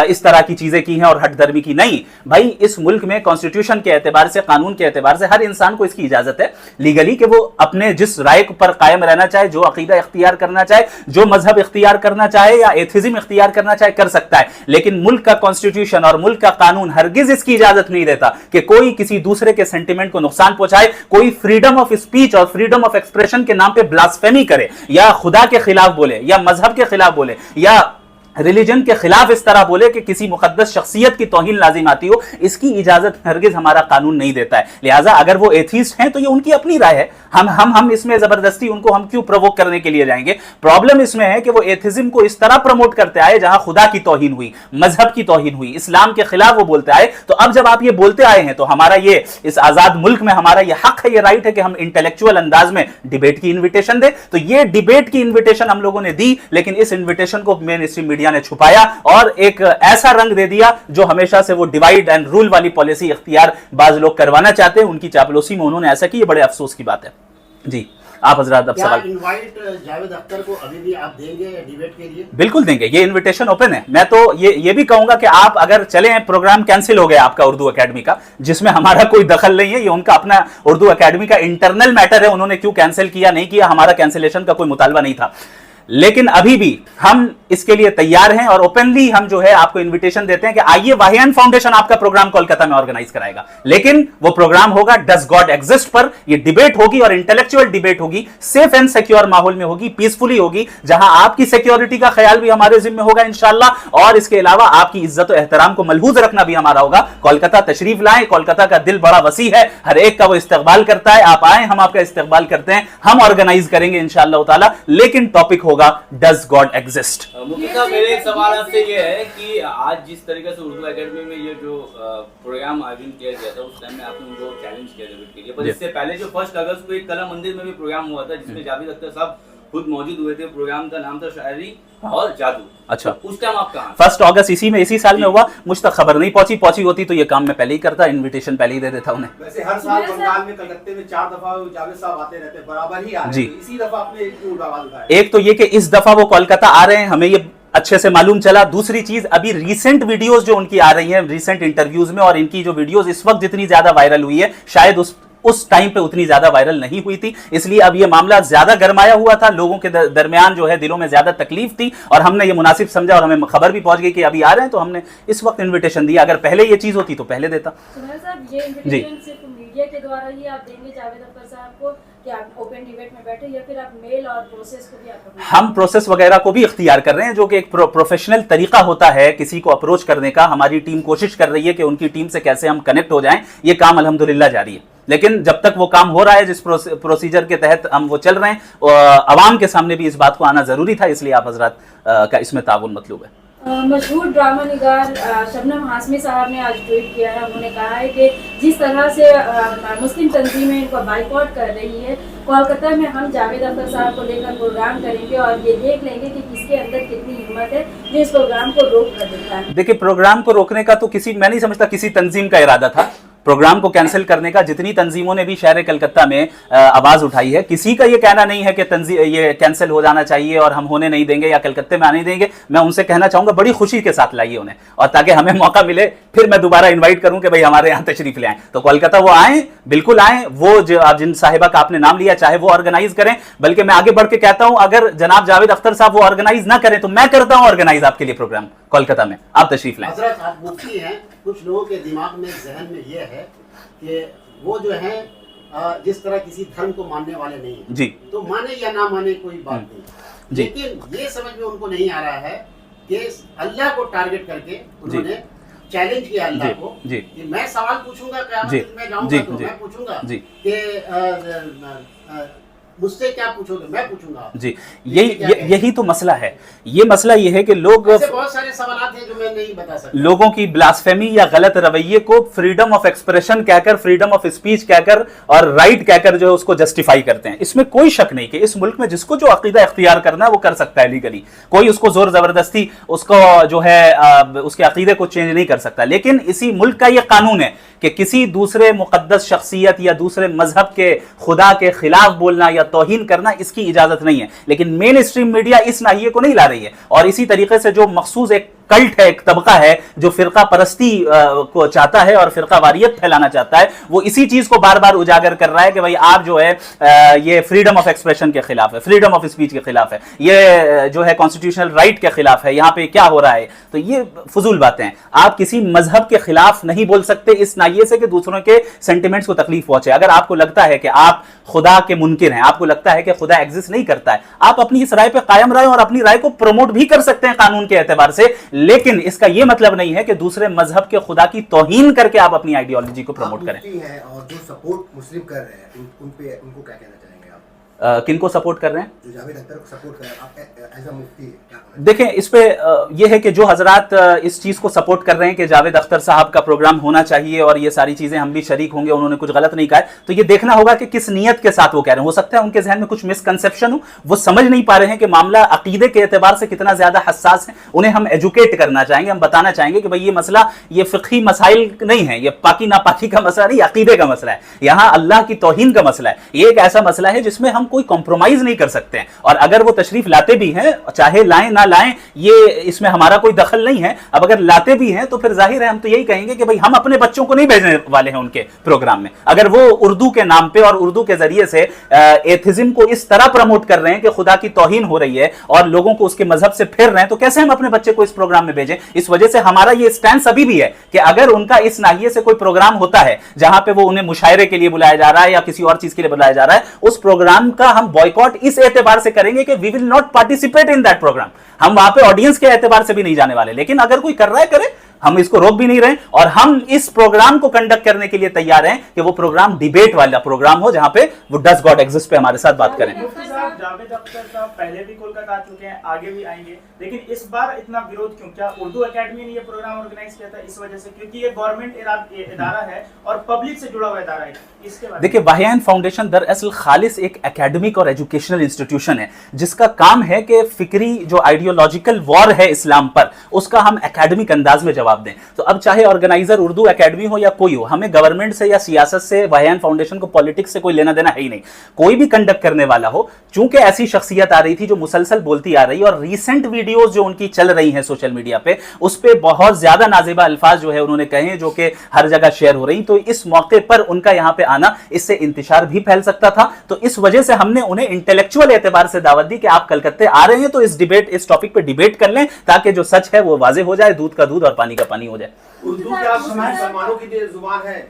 इस तरह की चीजें की हैं और हट धर्मी की। नहीं भाई, इस मुल्क में कॉन्स्टिट्यूशन के एतबार से, कानून के एतबार से हर इंसान को इसकी इजाजत है लीगली कि वो अपने जिस राय पर कायम रहना चाहे, जो अकीदा इख्तियार करना चाहे, जो मजहब इख्तियार करना चाहे या एथिज्म इख्तियार करना चाहे, कर सकता है। लेकिन मुल्क का कॉन्स्टिट्यूशन और मुल्क का कानून हरगिज इसकी इजाजत नहीं देता कि कोई किसी दूसरे के सेंटिमेंट को नुकसान पहुंचाए, कोई फ्रीडम ऑफ स्पीच और फ्रीडम ऑफ एक्सप्रेशन के नाम पे ब्लास्फेमी करे या खुदा के खिलाफ बोले या मजहब के खिलाफ बोले या रिलीजन के खिलाफ इस तरह बोले कि किसी मुकद्दस शख्सियत की तौहीन लाजिम आती हो। इसकी इजाजत हरगिज हमारा कानून नहीं देता है। लिहाजा अगर वो एथिस्ट हैं तो ये उनकी अपनी राय है, हम इसमें जबरदस्ती उनको हम क्यों प्रोवोक करने के लिए जाएंगे। प्रॉब्लम इसमें है कि वो एथिज्म को इस तरह प्रमोट करते आए जहां खुदा की तौहीन हुई, मजहब की तौहीन हुई, इस्लाम के खिलाफ वो बोलते आए। तो अब जब आप ये बोलते आए हैं तो हमारा ये इस आजाद मुल्क में हमारा ये हक है, ये राइट है कि हम इंटेलेक्चुअल अंदाज में डिबेट की इन्विटेशन दे। तो ये डिबेट की इन्विटेशन हम लोगों ने दी, लेकिन इस इन्विटेशन को मेन स्ट्रीम मीडिया ने छुपाया और एक ऐसा रंग दे दिया जो हमेशा से वो डिवाइड एंड रूल वाली पॉलिसी इख्तियार बाज लोग करवाना चाहते हैं। उनकी चापलूसी में उन्होंने ऐसा किया, ये बड़े अफसोस की बात है। जी आप हजरात अब सवाल। इनवाइट जावेद अख्तर को अभी भी आप देंगे डिबेट के लिए? बिल्कुल देंगे, ये इनविटेशन ओपन है। मैं तो ये भी कहूंगा कि आप अगर चले, प्रोग्राम कैंसिल हो गया आपका उर्दू एकेडमी का, जिसमें हमारा कोई दखल नहीं है, ये उनका अपना उर्दू एकेडमी का इंटरनल मैटर है। उन्होंने क्यों कैंसिल किया नहीं किया, हमारा कैंसिलेशन का कोई मुतालबा नहीं था। लेकिन अभी भी हम इसके लिए तैयार हैं और ओपनली हम जो है आपको इनविटेशन देते हैं कि आइए, वाहियान फाउंडेशन आपका प्रोग्राम कोलकाता में ऑर्गेनाइज कराएगा, लेकिन वो प्रोग्राम होगा डज गॉड एग्जिस्ट पर। ये डिबेट होगी और इंटेलेक्चुअल डिबेट होगी, सेफ एंड सिक्योर माहौल में होगी, पीसफुली होगी, जहां आपकी सिक्योरिटी का ख्याल भी हमारे जिम्मे होगा इंशाअल्लाह। और इसके अलावा आपकी इज्जत और एहतराम को मलहूज रखना भी हमारा होगा। कोलकाता तशरीफ लाएं, कोलकाता का दिल बड़ा वसी है, हर एक का वो इस्तकबाल करता है। आप आए, हम आपका इस्तकबाल करते हैं, हम ऑर्गेनाइज करेंगे इंशाअल्लाह ताला, लेकिन टॉपिक होगा डज गॉड एग्जिस्ट। मुफ्ती साहब, मेरे एक सवाल आपसे ये है कि आज जिस तरीके से उर्दू एकेडमी में ये जो प्रोग्राम आयोजन किया गया था, उस टाइम में आपने उनको चैलेंज किया डिबेट के लिए, पर इससे पहले जो 1 अगस्त को एक कला मंदिर में भी प्रोग्राम हुआ था जिसमें जावेद अख्तर साहब खुद मौजूद हुए थे, प्रोग्राम का नाम था शायरी और जादू। अच्छा, तो उस टाइम आप कहाँ? 1 अगस्त इसी साल में हुआ। मुझ तक खबर नहीं पहुंची होती तो ये काम मैं पहले ही करता, इनविटेशन पहले ही दे देता उन्हें। वैसे हर साल बंगाल में कलकत्ते में 4 दफा जावेद साहब आते रहते हैं, बराबर ही आ रहे हैं, इसी दफा आपने क्यों आवाज उठाया? एक तो ये कि इस दफा वो कोलकाता आ रहे हैं, हमें ये अच्छे से मालूम चला। दूसरी चीज, अभी रीसेंट वीडियोस जो उनकी आ रही हैं रीसेंट इंटरव्यूज में, और इनकी जो वीडियोस इस वक्त जितनी ज्यादा वायरल हुई है शायद उस टाइम पे उतनी ज्यादा वायरल नहीं हुई थी, इसलिए अब ये मामला ज्यादा गरमाया हुआ था, लोगों के दरमियान जो है दिलों में ज्यादा तकलीफ थी, और हमने ये मुनासिब समझा और हमें खबर भी पहुंच गई कि अभी आ रहे हैं, तो हमने इस वक्त इन्विटेशन दिया। अगर पहले ये चीज होती तो पहले देता। साहब, ये इन्विटेशन सिर्फ मीडिया के द्वारा ही आप देंगे जावेद अख्तर साहब को, कि आप ओपन डिबेट में बैठे, या फिर आप मेल और प्रोसेस को भी आप? हम प्रोसेस वगैरह को भी इख्तियार कर रहे हैं, जो कि एक प्रोफेशनल तरीका होता है किसी को अप्रोच करने का। हमारी टीम कोशिश कर रही है कि उनकी टीम से कैसे हम कनेक्ट हो जाएं, ये काम अल्हम्दुलिल्लाह जारी है। लेकिन जब तक वो काम हो रहा है, जिस प्रोसीजर के तहत हम वो चल रहे हैं, अवाम के सामने भी इस बात को आना जरूरी था, इसलिए आप हजरात का इसमें ताउन मतलूब है। मशहूर ड्रामा निगार शबनम हाशमी साहब ने आज ट्वीट किया है, उन्होंने कहा है कि जिस तरह से मुस्लिम तंजीमें इनको बाइकआउट कर रही है, कोलकाता में हम जावेद अख्तर साहब को लेकर प्रोग्राम करेंगे और ये देख लेंगे कि किसके अंदर कितनी हिम्मत है जो इस प्रोग्राम को रोक कर देता है। देखिए, प्रोग्राम को रोकने का तो मैं नहीं समझता किसी तंजीम का इरादा था। प्रोग्राम को कैंसिल करने का जितनी तंजीमों ने भी शहर कलकत्ता में आवाज उठाई है, किसी का ये कहना नहीं है कि ये कैंसिल हो जाना चाहिए और हम होने नहीं देंगे या कलकत्ते में आने नहीं देंगे। मैं उनसे कहना चाहूंगा बड़ी खुशी के साथ लाइए उन्हें, और ताकि हमें मौका मिले फिर मैं दोबारा इन्वाइट करूं कि भाई हमारे यहाँ तशरीफ ले आए, तो कोलकाता वो आए, बिल्कुल आए। वो जिन साहिबा का आपने नाम लिया चाहे वो ऑर्गेनाइज करें, बल्कि मैं आगे बढ़ के कहता हूं अगर जनाब जावेद अख्तर साहब वो ऑर्गेनाइज ना करें तो मैं करता हूं ऑर्गेनाइज आपके लिए प्रोग्राम कोलकाता में, आप तशरीफ लाएं। हजरत आप मुफ्ती हैं, कुछ लोगों के दिमाग में जहन में ये है कि वो जो है जिस तरह किसी धर्म को मानने वाले नहीं है जी, तो माने या ना माने कोई बात नहीं, लेकिन ये समझ में उनको नहीं आ रहा है कि अल्लाह को टारगेट करके उन्होंने चैलेंज किया अल्लाह को कि मैं सवाल पूछूंगा, क़यामत में जाऊंगा तो मैं पूछूंगा कि मुझसे क्या पूछोगे, मैं पूछूंगा जी। यही तो मसला है। ये मसला ये है कि लोग, बहुत सारे सवालात हैं जो मैं नहीं बता सकता, लोगों की ब्लास्फेमी या गलत रवैये को फ्रीडम ऑफ एक्सप्रेशन कहकर, फ्रीडम ऑफ स्पीच कहकर और राइट कहकर जो है उसको जस्टिफाई करते हैं। इसमें कोई शक नहीं कि इस मुल्क में जिसको जो अकीदा इख्तियार करना है वो कर सकता है लीगली, कोई उसको जोर जबरदस्ती उसको जो है उसके अकीदे को चेंज नहीं कर सकता। लेकिन इसी मुल्क का ये कानून है कि किसी दूसरे मुकद्दस शख्सियत या दूसरे मजहब के खुदा के खिलाफ बोलना या तौहीन करना, इसकी इजाजत नहीं है। लेकिन मेन स्ट्रीम मीडिया इस नाहिये को नहीं ला रही है, और इसी तरीके से जो मखसूस एक कल्ट है, एक तबका है जो फिरका परस्ती को चाहता है और फिरका वारियत फैलाना चाहता है, वो इसी चीज को बार बार उजागर कर रहा है कि भाई आप जो है ये फ्रीडम ऑफ एक्सप्रेशन के खिलाफ है, फ्रीडम ऑफ स्पीच के खिलाफ है, ये जो है कॉन्स्टिट्यूशनल राइट के खिलाफ है, यहाँ पे क्या हो रहा है। तो ये फजूल बातें हैं। आप किसी मजहब के खिलाफ नहीं बोल सकते इस नाहिये से कि दूसरों के सेंटिमेंट्स को तकलीफ पहुंचे। अगर आपको लगता है कि आप खुदा के मुनकिर हैं, आपको लगता है कि खुदा एग्जिस्ट नहीं करता है, आप अपनी इस राय पे कायम रहे और अपनी राय को प्रमोट भी कर सकते हैं कानून के एतबार से, लेकिन इसका यह मतलब नहीं है कि दूसरे मजहब के खुदा की तौहीन करके आप अपनी आइडियोलॉजी को प्रमोट करें। और जो सपोर्ट मुस्लिम कर रहे हैं उनको क्या कहना चाहेंगे आप? किनको सपोर्ट कर रहे हैं? जो जावेद अख्तर को सपोर्ट कर रहे हैं, आप एज अ मुफ्ती क्या कहना? देखें, इस पे यह है कि जो हजरात इस चीज को सपोर्ट कर रहे हैं कि जावेद अख्तर साहब का प्रोग्राम होना चाहिए और ये सारी चीजें हम भी शरीक होंगे, उन्होंने कुछ गलत नहीं कहा है, तो ये देखना होगा कि किस नीयत के साथ वो कह रहे हैं। हो सकता है उनके जहन में कुछ मिसकंसेप्शन हो, वो समझ नहीं पा रहे हैं कि मामला अकीदे के एतबार से कितना ज्यादा हसास है। उन्हें हम एजुकेट करना चाहेंगे, हम बताना चाहेंगे कि भाई ये मसला ये फिक्ही मसाइल नहीं है, ये पाकी नापाकी का मसला नहीं, अकीदे का मसला है, यहाँ अल्लाह की तौहीन का मसला है। ये एक ऐसा मसला है जिसमें हम कोई कॉम्प्रोमाइज नहीं कर सकते हैं, और अगर वो तशरीफ लाते भी हैं, चाहे लाएं ना लाएं, ये इसमें हमारा कोई दखल नहीं है। अब अगर लाते भी हैं तो फिर जाहिर है हम तो यही कहेंगे कि भाई हम अपने बच्चों को नहीं भेजने वाले हैं उनके प्रोग्राम में। अगर वो उर्दू के नाम पे और उर्दू के जरिए से एथिज्म को इस तरह प्रमोट कर रहे हैं कि खुदा की तौहीन हो रही है और लोगों को उसके मजहब से फेर रहे हैं, तो कैसे हम अपने बच्चे को इस प्रोग्राम में भेजें? इस वजह से हमारा ये स्टैंड अभी भी है कि अगर उनका इस नाहिये से कोई प्रोग्राम होता है जहां पे वो उन्हें मुशायरे के लिए बुलाया जा रहा है या किसी और चीज के लिए बुलाया जा रहा है, उस प्रोग्राम का हम बॉयकॉट इस एतबार से करेंगे कि we will not participate in that programme. हम वहां पे ऑडियंस के एतबार से भी नहीं जाने वाले, लेकिन अगर कोई कर रहा है करे, हम इसको रोक भी नहीं रहे, और हम इस प्रोग्राम को कंडक्ट करने के लिए तैयार हैं कि वो प्रोग्राम डिबेट वाला प्रोग्राम हो जहां पे वो डज गॉड एग्जिस्ट पे हमारे साथ बात करें। मुफ्ती साहब, जावेद अख्तर साहब पहले भी कोलकाता आ चुके हैं, आगे भी आएंगे, लेकिन इस बार इतना विरोध क्यों? क्या उर्दू एकेडमी ने ये प्रोग्राम ऑर्गेनाइज किया था इस वजह से? क्योंकि ये गवर्नमेंट इदारा है और पब्लिक से जुड़ा हुआ इदारा है। इसके बारे में देखिए, वाहियान फाउंडेशन दरअसल खालिस एक एकेडमिक और एजुकेशनल इंस्टीट्यूशन है जिसका काम है कि फिक्री जो आइडियोलॉजिकल वॉर है इस्लाम पर, उसका हम एकेडमिक अंदाज में जवाब दें। तो अब चाहे ऑर्गेनाइजर उर्दू एकेडमी हो या कोई हो, हमें गवर्नमेंट से या सियासत से, वाहियान फाउंडेशन को पॉलिटिक्स से कोई लेना देना है ही नहीं। कोई भी कंडक्ट करने वाला हो, चूंकि ऐसी शख्सियत आ रही थी जो मुसलसल बोलती आ रही और रिसेंट वीडियोस जो उनकी चल रही हैं सोशल मीडिया पे, उस पे बहुत ज्यादा नाजिबा अल्फाज जो है उन्होंने कहे जो कि हर जगह शेयर हो रही, तो इस मौके पर उनका यहां पे आना, इससे इंतशार भी फैल सकता था। तो इस वजह से हमने उन्हें इंटेलेक्चुअल एतबार से दावत दी कि आप कलकत्ते आ रहे हैं तो इस टॉपिक पे डिबेट कर लें ताकि जो सच है वो वाजे हो जाए, दूध का दूध और पानी का पानी हो जाए। उर्दू क्या मुसलमानों की जुबान है?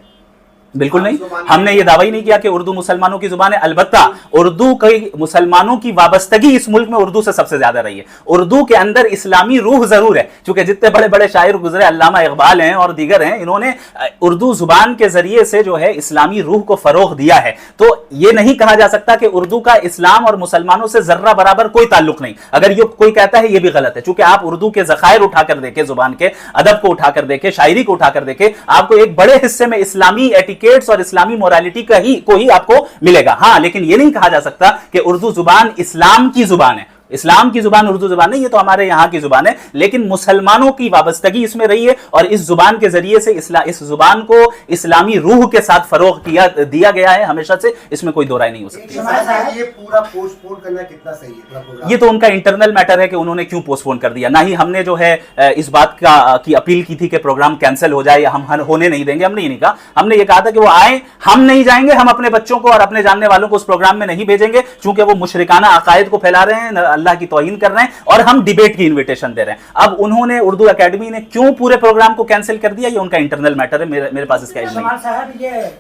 बिल्कुल नहीं, हमने ये दावा ही नहीं किया कि उर्दू मुसलमानों की जुबान है। अलबत्ता उर्दू की मुसलमानों की वाबस्तगी इस मुल्क में उर्दू से सबसे ज्यादा रही है। उर्दू के अंदर इस्लामी रूह जरूर है, क्योंकि जितने बड़े बड़े शायर गुजरे, अल्लामा इकबाल हैं और दीगर हैं, इन्होंने उर्दू जुबान के जरिए से जो है इस्लामी रूह को फरोग दिया है। तो ये नहीं कहा जा सकता कि उर्दू का इस्लाम और मुसलमानों से जर्रा बराबर कोई ताल्लुक नहीं। अगर ये कोई कहता है ये भी गलत है, चूंकि आप उर्दू के जखायर उठाकर देखे, जुबान के अदब को उठाकर देखे, शायरी को उठाकर देखे, आपको एक बड़े हिस्से में इस्लामी और इस्लामी मोरालिटी को ही आपको मिलेगा। हां, लेकिन यह नहीं कहा जा सकता कि उर्दू जुबान इस्लाम की जुबान है। इस्लाम की जुबान उर्दू जुबान नहीं, ये तो हमारे यहाँ की जुबान है, लेकिन मुसलमानों की वाबस्तगी इसमें रही है और इस जुबान के जरिए से इस जुबान को इस्लामी रूह के साथ फरोग दिया गया है हमेशा से, इसमें कोई दो राय नहीं हो सकती। ये पूरा पोस्टपोन करना कितना सही है? ये तो उनका इंटरनल मैटर है कि उन्होंने क्यों पोस्टपोन कर दिया। ना ही हमने जो है इस बात की अपील की थी कि प्रोग्राम कैंसिल हो जाए या हम होने नहीं देंगे, हमने ये नहीं कहा। हमने ये कहा था कि वो आए, हम नहीं जाएंगे, हम अपने बच्चों को और अपने जानने वालों को उस प्रोग्राम में नहीं भेजेंगे, चूंकि वो मुशरिकाना अकायद को फैला रहे हैं, अल्लाह की तौहीन कर रहे हैं और हम डिबेट की इनविटेशन दे रहे हैं। अब उन्होंने, उर्दू एकेडमी ने क्यों पूरे प्रोग्राम को कैंसिल कर दिया, ये उनका इंटरनल मैटर है, मेरे पास इसका इल्म नहीं। साहब, ये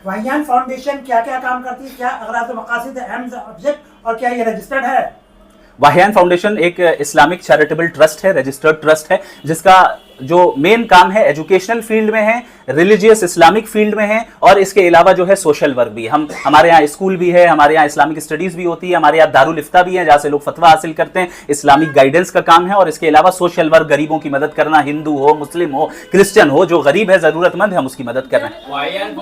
वाहियान फाउंडेशन क्या क्या काम करती है, क्या अगराज़ व मक़ासिद अहम ऑब्जेक्ट, और क्या ये रजिस्टर्ड है? वाहियान फाउंडेशन एक इस्लामिक चैरिटेबल ट्रस्ट है, रजिस्टर्ड ट्रस्ट है, जिसका जो मेन काम है एजुकेशनल फील्ड में है, रिलीजियस इस्लामिक फील्ड में है और इसके अलावा जो है सोशल वर्क भी है। हमारे यहाँ स्कूल भी है, हमारे यहाँ इस्लामिक स्टडीज भी होती है, हमारे यहाँ दारुल इफ्ता भी है जहाँ से लोग फतवा हासिल करते हैं, इस्लामिक गाइडेंस का काम है और इसके अलावा सोशल वर्क, गरीबों की मदद करना, हिंदू हो, मुस्लिम हो, क्रिश्चियन हो, जो गरीब है, जरूरतमंद है, हम उसकी मदद कर रहे हैं।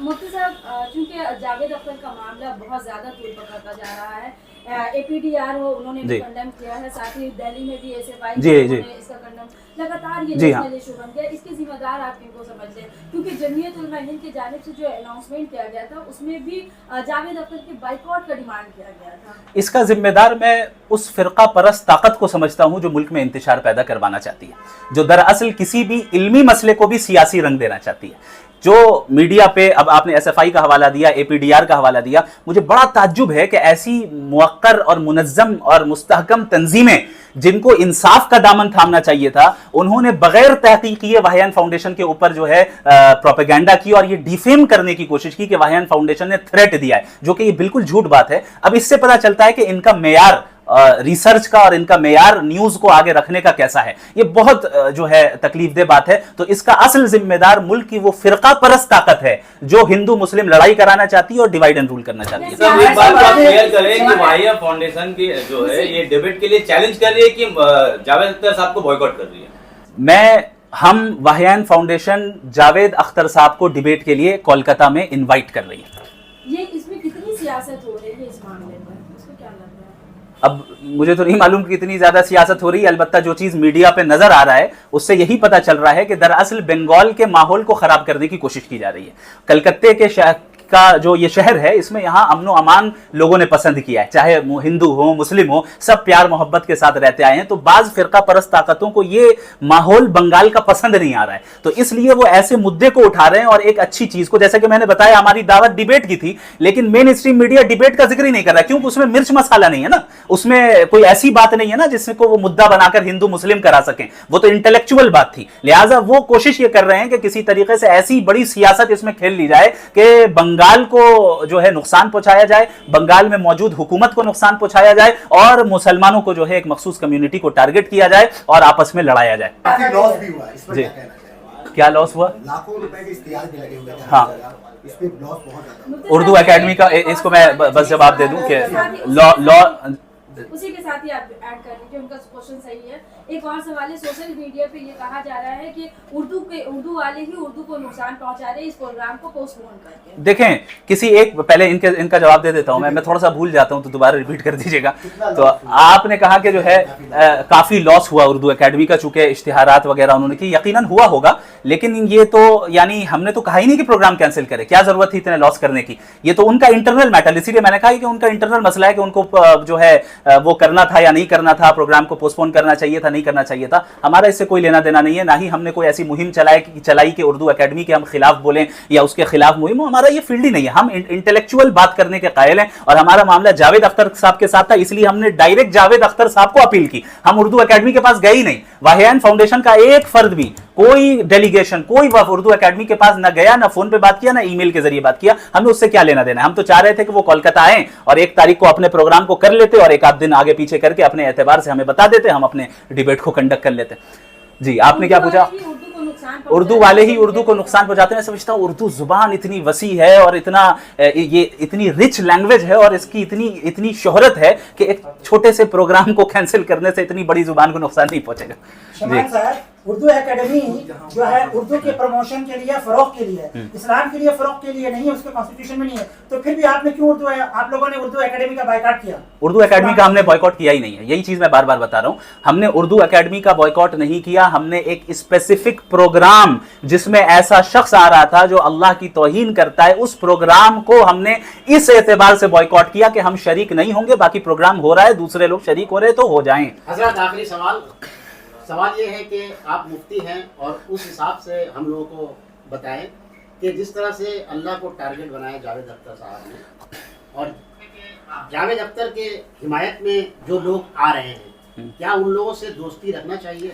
मुफ्ती साहब, चूंकि जावेद अख्तर का मामला बहुत ज्यादा तूल पकड़ता जा रहा है, APDR हो, उन्होंने भी कंडेम किया है, साथ ही दिल्ली में भी SFI ने इसका कंडेम, लगातार ये नेशनल इशू बन गया। इसके जिम्मेदार आप किनको समझते हैं? क्योंकि जमीयत उलमा हिंद की जानिब से जो अनाउंसमेंट किया गया था उसमें भी जावेद अख्तर के बाइकआउट का डिमांड किया गया था। इसका जिम्मेदार मैं उस फिरका परस्त ताकत को समझता हूं जो मुल्क में इंतशार पैदा करवाना चाहती है, जो दरअसल किसी भी इल्मी मसले को भी सियासी रंग देना चाहती है। जो मीडिया पे, अब आपने SFI का हवाला दिया, APDR का हवाला दिया, मुझे बड़ा ताज्जुब है कि ऐसी मुवक्कर और मुनज़्ज़म और मुस्तहकम तंजीमें जिनको इंसाफ का दामन थामना चाहिए था, उन्होंने बगैर तहकीक किए वाहियान फाउंडेशन के ऊपर जो है प्रोपेगेंडा की और ये डिफेम करने की कोशिश की कि वाहियान फाउंडेशन ने थ्रेट दिया है, जो कि ये बिल्कुल झूठ बात है। अब इससे पता चलता है कि इनका मेयार रिसर्च का और इनका मेयार न्यूज को आगे रखने का कैसा है। ये बहुत जो है तकलीफदेह बात है। तो इसका असल जिम्मेदार मुल्क की वो फिरका परस्त ताकत है जो हिंदू मुस्लिम लड़ाई कराना चाहती है और डिवाइड एंड रूल करना चाहती है। सर, एक बात आप क्लियर करें कि वाहिया फाउंडेशन की जो है ये डिबेट के लिए चैलेंज कर रही है कि जावेद अख्तर साहब को बॉयकॉट कर रही है? हम वाहियान फाउंडेशन जावेद अख्तर साहब को डिबेट के लिए कोलकाता में इनवाइट कर रही है। ये इसमें कितनी सियासत हो रही है इस मामले पर, उसको क्या लगता है? अब मुझे तो नहीं मालूम कि कितनी ज्यादा सियासत हो रही है, अलबत्ता जो चीज मीडिया पे नजर आ रहा है उससे यही पता चल रहा है कि दरअसल बंगाल के माहौल को खराब करने की कोशिश की जा रही है। कलकत्ते के का जो ये शहर है, इसमें यहाँ अमन व अमान लोगों ने पसंद किया है, चाहे हिंदू हो, मुस्लिम हो, सब प्यार मोहब्बत के साथ रहते आए हैं। तो बाज फिरका परस्त ताकतों को ये माहौल बंगाल का पसंद नहीं आ रहा है, तो इसलिए वो ऐसे मुद्दे को उठा रहे हैं और एक अच्छी चीज को, जैसे कि मैंने बताया हमारी दावत डिबेट की थी, लेकिन मेन स्ट्रीम मीडिया डिबेट का जिक्र ही नहीं कर रहा है, क्योंकि उसमें मिर्च मसाला नहीं है ना, उसमें कोई ऐसी बात नहीं है ना जिसको वो मुद्दा बनाकर हिंदू मुस्लिम करा सकें, वो तो इंटेलेक्चुअल बात थी। लिहाजा वो कोशिश ये कर रहे हैं कि किसी तरीके से ऐसी बड़ी सियासत इसमें खेल ली जाए कि बंगाल को जो है नुकसान पहुंचाया जाए, बंगाल में मौजूद हुकूमत को नुकसान पहुंचाया जाए और मुसलमानों को जो है एक मखसूस कम्युनिटी को टारगेट किया जाए और आपस में लड़ाया जाए। काफी लॉस भी हुआ, इस पर जी। क्या कहना चाहेंगे? क्या लॉस हुआ? लाखों रुपए के इश्तिहार भी लगे हुए थे। हाँ। इसमें लॉस बहुत ज्यादा। उर्दू एकेडमी का इसको मैं बस जवाब दे दूं कि लॉ उसी के साथ ही आप ऐड कर लीजिए, उनका क्वेश्चन सही है। एक और सवाल है, सोशल मीडिया पे ये कहा जा रहा है कि उर्दू वाले ही उर्दू को नुकसान पहुंचा रहे हैं इस प्रोग्राम को पोस्टपोन करके। देखें, किसी एक पहले इनका जवाब दे देता हूं मैं थोड़ा सा भूल जाता हूं तो दोबारा रिपीट कर दीजिएगा। तो आपने कहा कि जो है काफी लॉस हुआ उर्दू एकेडमी का, चूंकि इश्तिहारात वगैरह उन्होंने की, यकीनन हुआ होगा, लेकिन ये तो यानी हमने तो कहा ही नहीं कि प्रोग्राम कैंसिल करे, क्या जरूरत थी इतने लॉस करने की, ये तो उनका इंटरनल मैटर, इसीलिए मैंने कहा कि उनका इंटरनल मसला है कि उनको जो है वो करना था या नहीं करना था, प्रोग्राम को पोस्टपोन करना चाहिए था, नहीं करना चाहिए था। हमारा इससे कोई लेना देना नहीं है, ना ही हमने कोई ऐसी मुहिम चलाई कि उर्दू एकेडमी के हम खिलाफ बोलें या उसके खिलाफ मुहिम हो, हमारा ये फील्ड ही नहीं है। हम इंटेलेक्चुअल बात करने के कायल हैं और हमारा मामला जावेद अख्तर साहब के साथ था, इसलिए हमने डायरेक्ट जावेद अख्तर साहब को अपील की। हम उर्दू एकेडमी के पास गए ही नहीं, वाहियान फाउंडेशन का एक फर्द भी, कोई डेलीगेशन, कोई वफ उर्दू एकेडमी के पास ना गया, ना फोन पे बात किया, ना ईमेल के जरिए बात किया। हमें उससे क्या लेना देना है? हम तो चाह रहे थे कि वो कोलकाता आए और 1 तारीख को अपने प्रोग्राम को कर लेते और एक आध दिन आगे पीछे करके अपने एतबार से हमें बता देते, हम अपने डिबेट को कंडक्ट कर लेते। जी, आपने क्या पूछा? उर्दू वाले ही उर्दू को नुकसान पहुंचाते हैं। मैं समझता हूँ उर्दू जुबान इतनी वसी है और इतनी रिच लैंग्वेज है और इसकी इतनी शोहरत है कि एक छोटे से प्रोग्राम को कैंसिल करने से इतनी बड़ी जुबान को नुकसान नहीं पहुंचेगा। शमाल साहब, उर्दू एकेडमी जो है उर्दू के प्रमोशन के लिए, फरोग के लिए, इस्लाम के लिए फरोग के लिए नहीं है, उसके कॉन्स्टिट्यूशन में नहीं है, तो फिर भी आपने क्यों आप लोगों ने उर्दू एकेडमी का बायकॉट किया? उर्दू एकेडमी का हमने बॉयकॉट किया ही नहीं है, यही चीज मैं बार बार बता रहा हूं। हमने उर्दू एकेडमी का बॉयकॉट नहीं किया, हमने एक स्पेसिफिक प्रोग्राम जिसमें ऐसा शख्स आ रहा था जो अल्लाह की तौहीन करता है, उस प्रोग्राम को हमने इस एतबार से बॉयकॉट किया कि हम शरीक नहीं होंगे, बाकी प्रोग्राम हो रहा है, दूसरे लोग शरीक हो रहे तो हो जाएं। हजरत आखिरी सवाल ये है कि आप मुफ्ती हैं और उस हिसाब से हम लोगों को बताएं कि जिस तरह से अल्लाह को टारगेट बनाया जावेद अख्तर साहब ने और जावेद अख्तर के हिमायत में जो लोग आ रहे हैं, क्या उन लोगों से दोस्ती रखना चाहिए?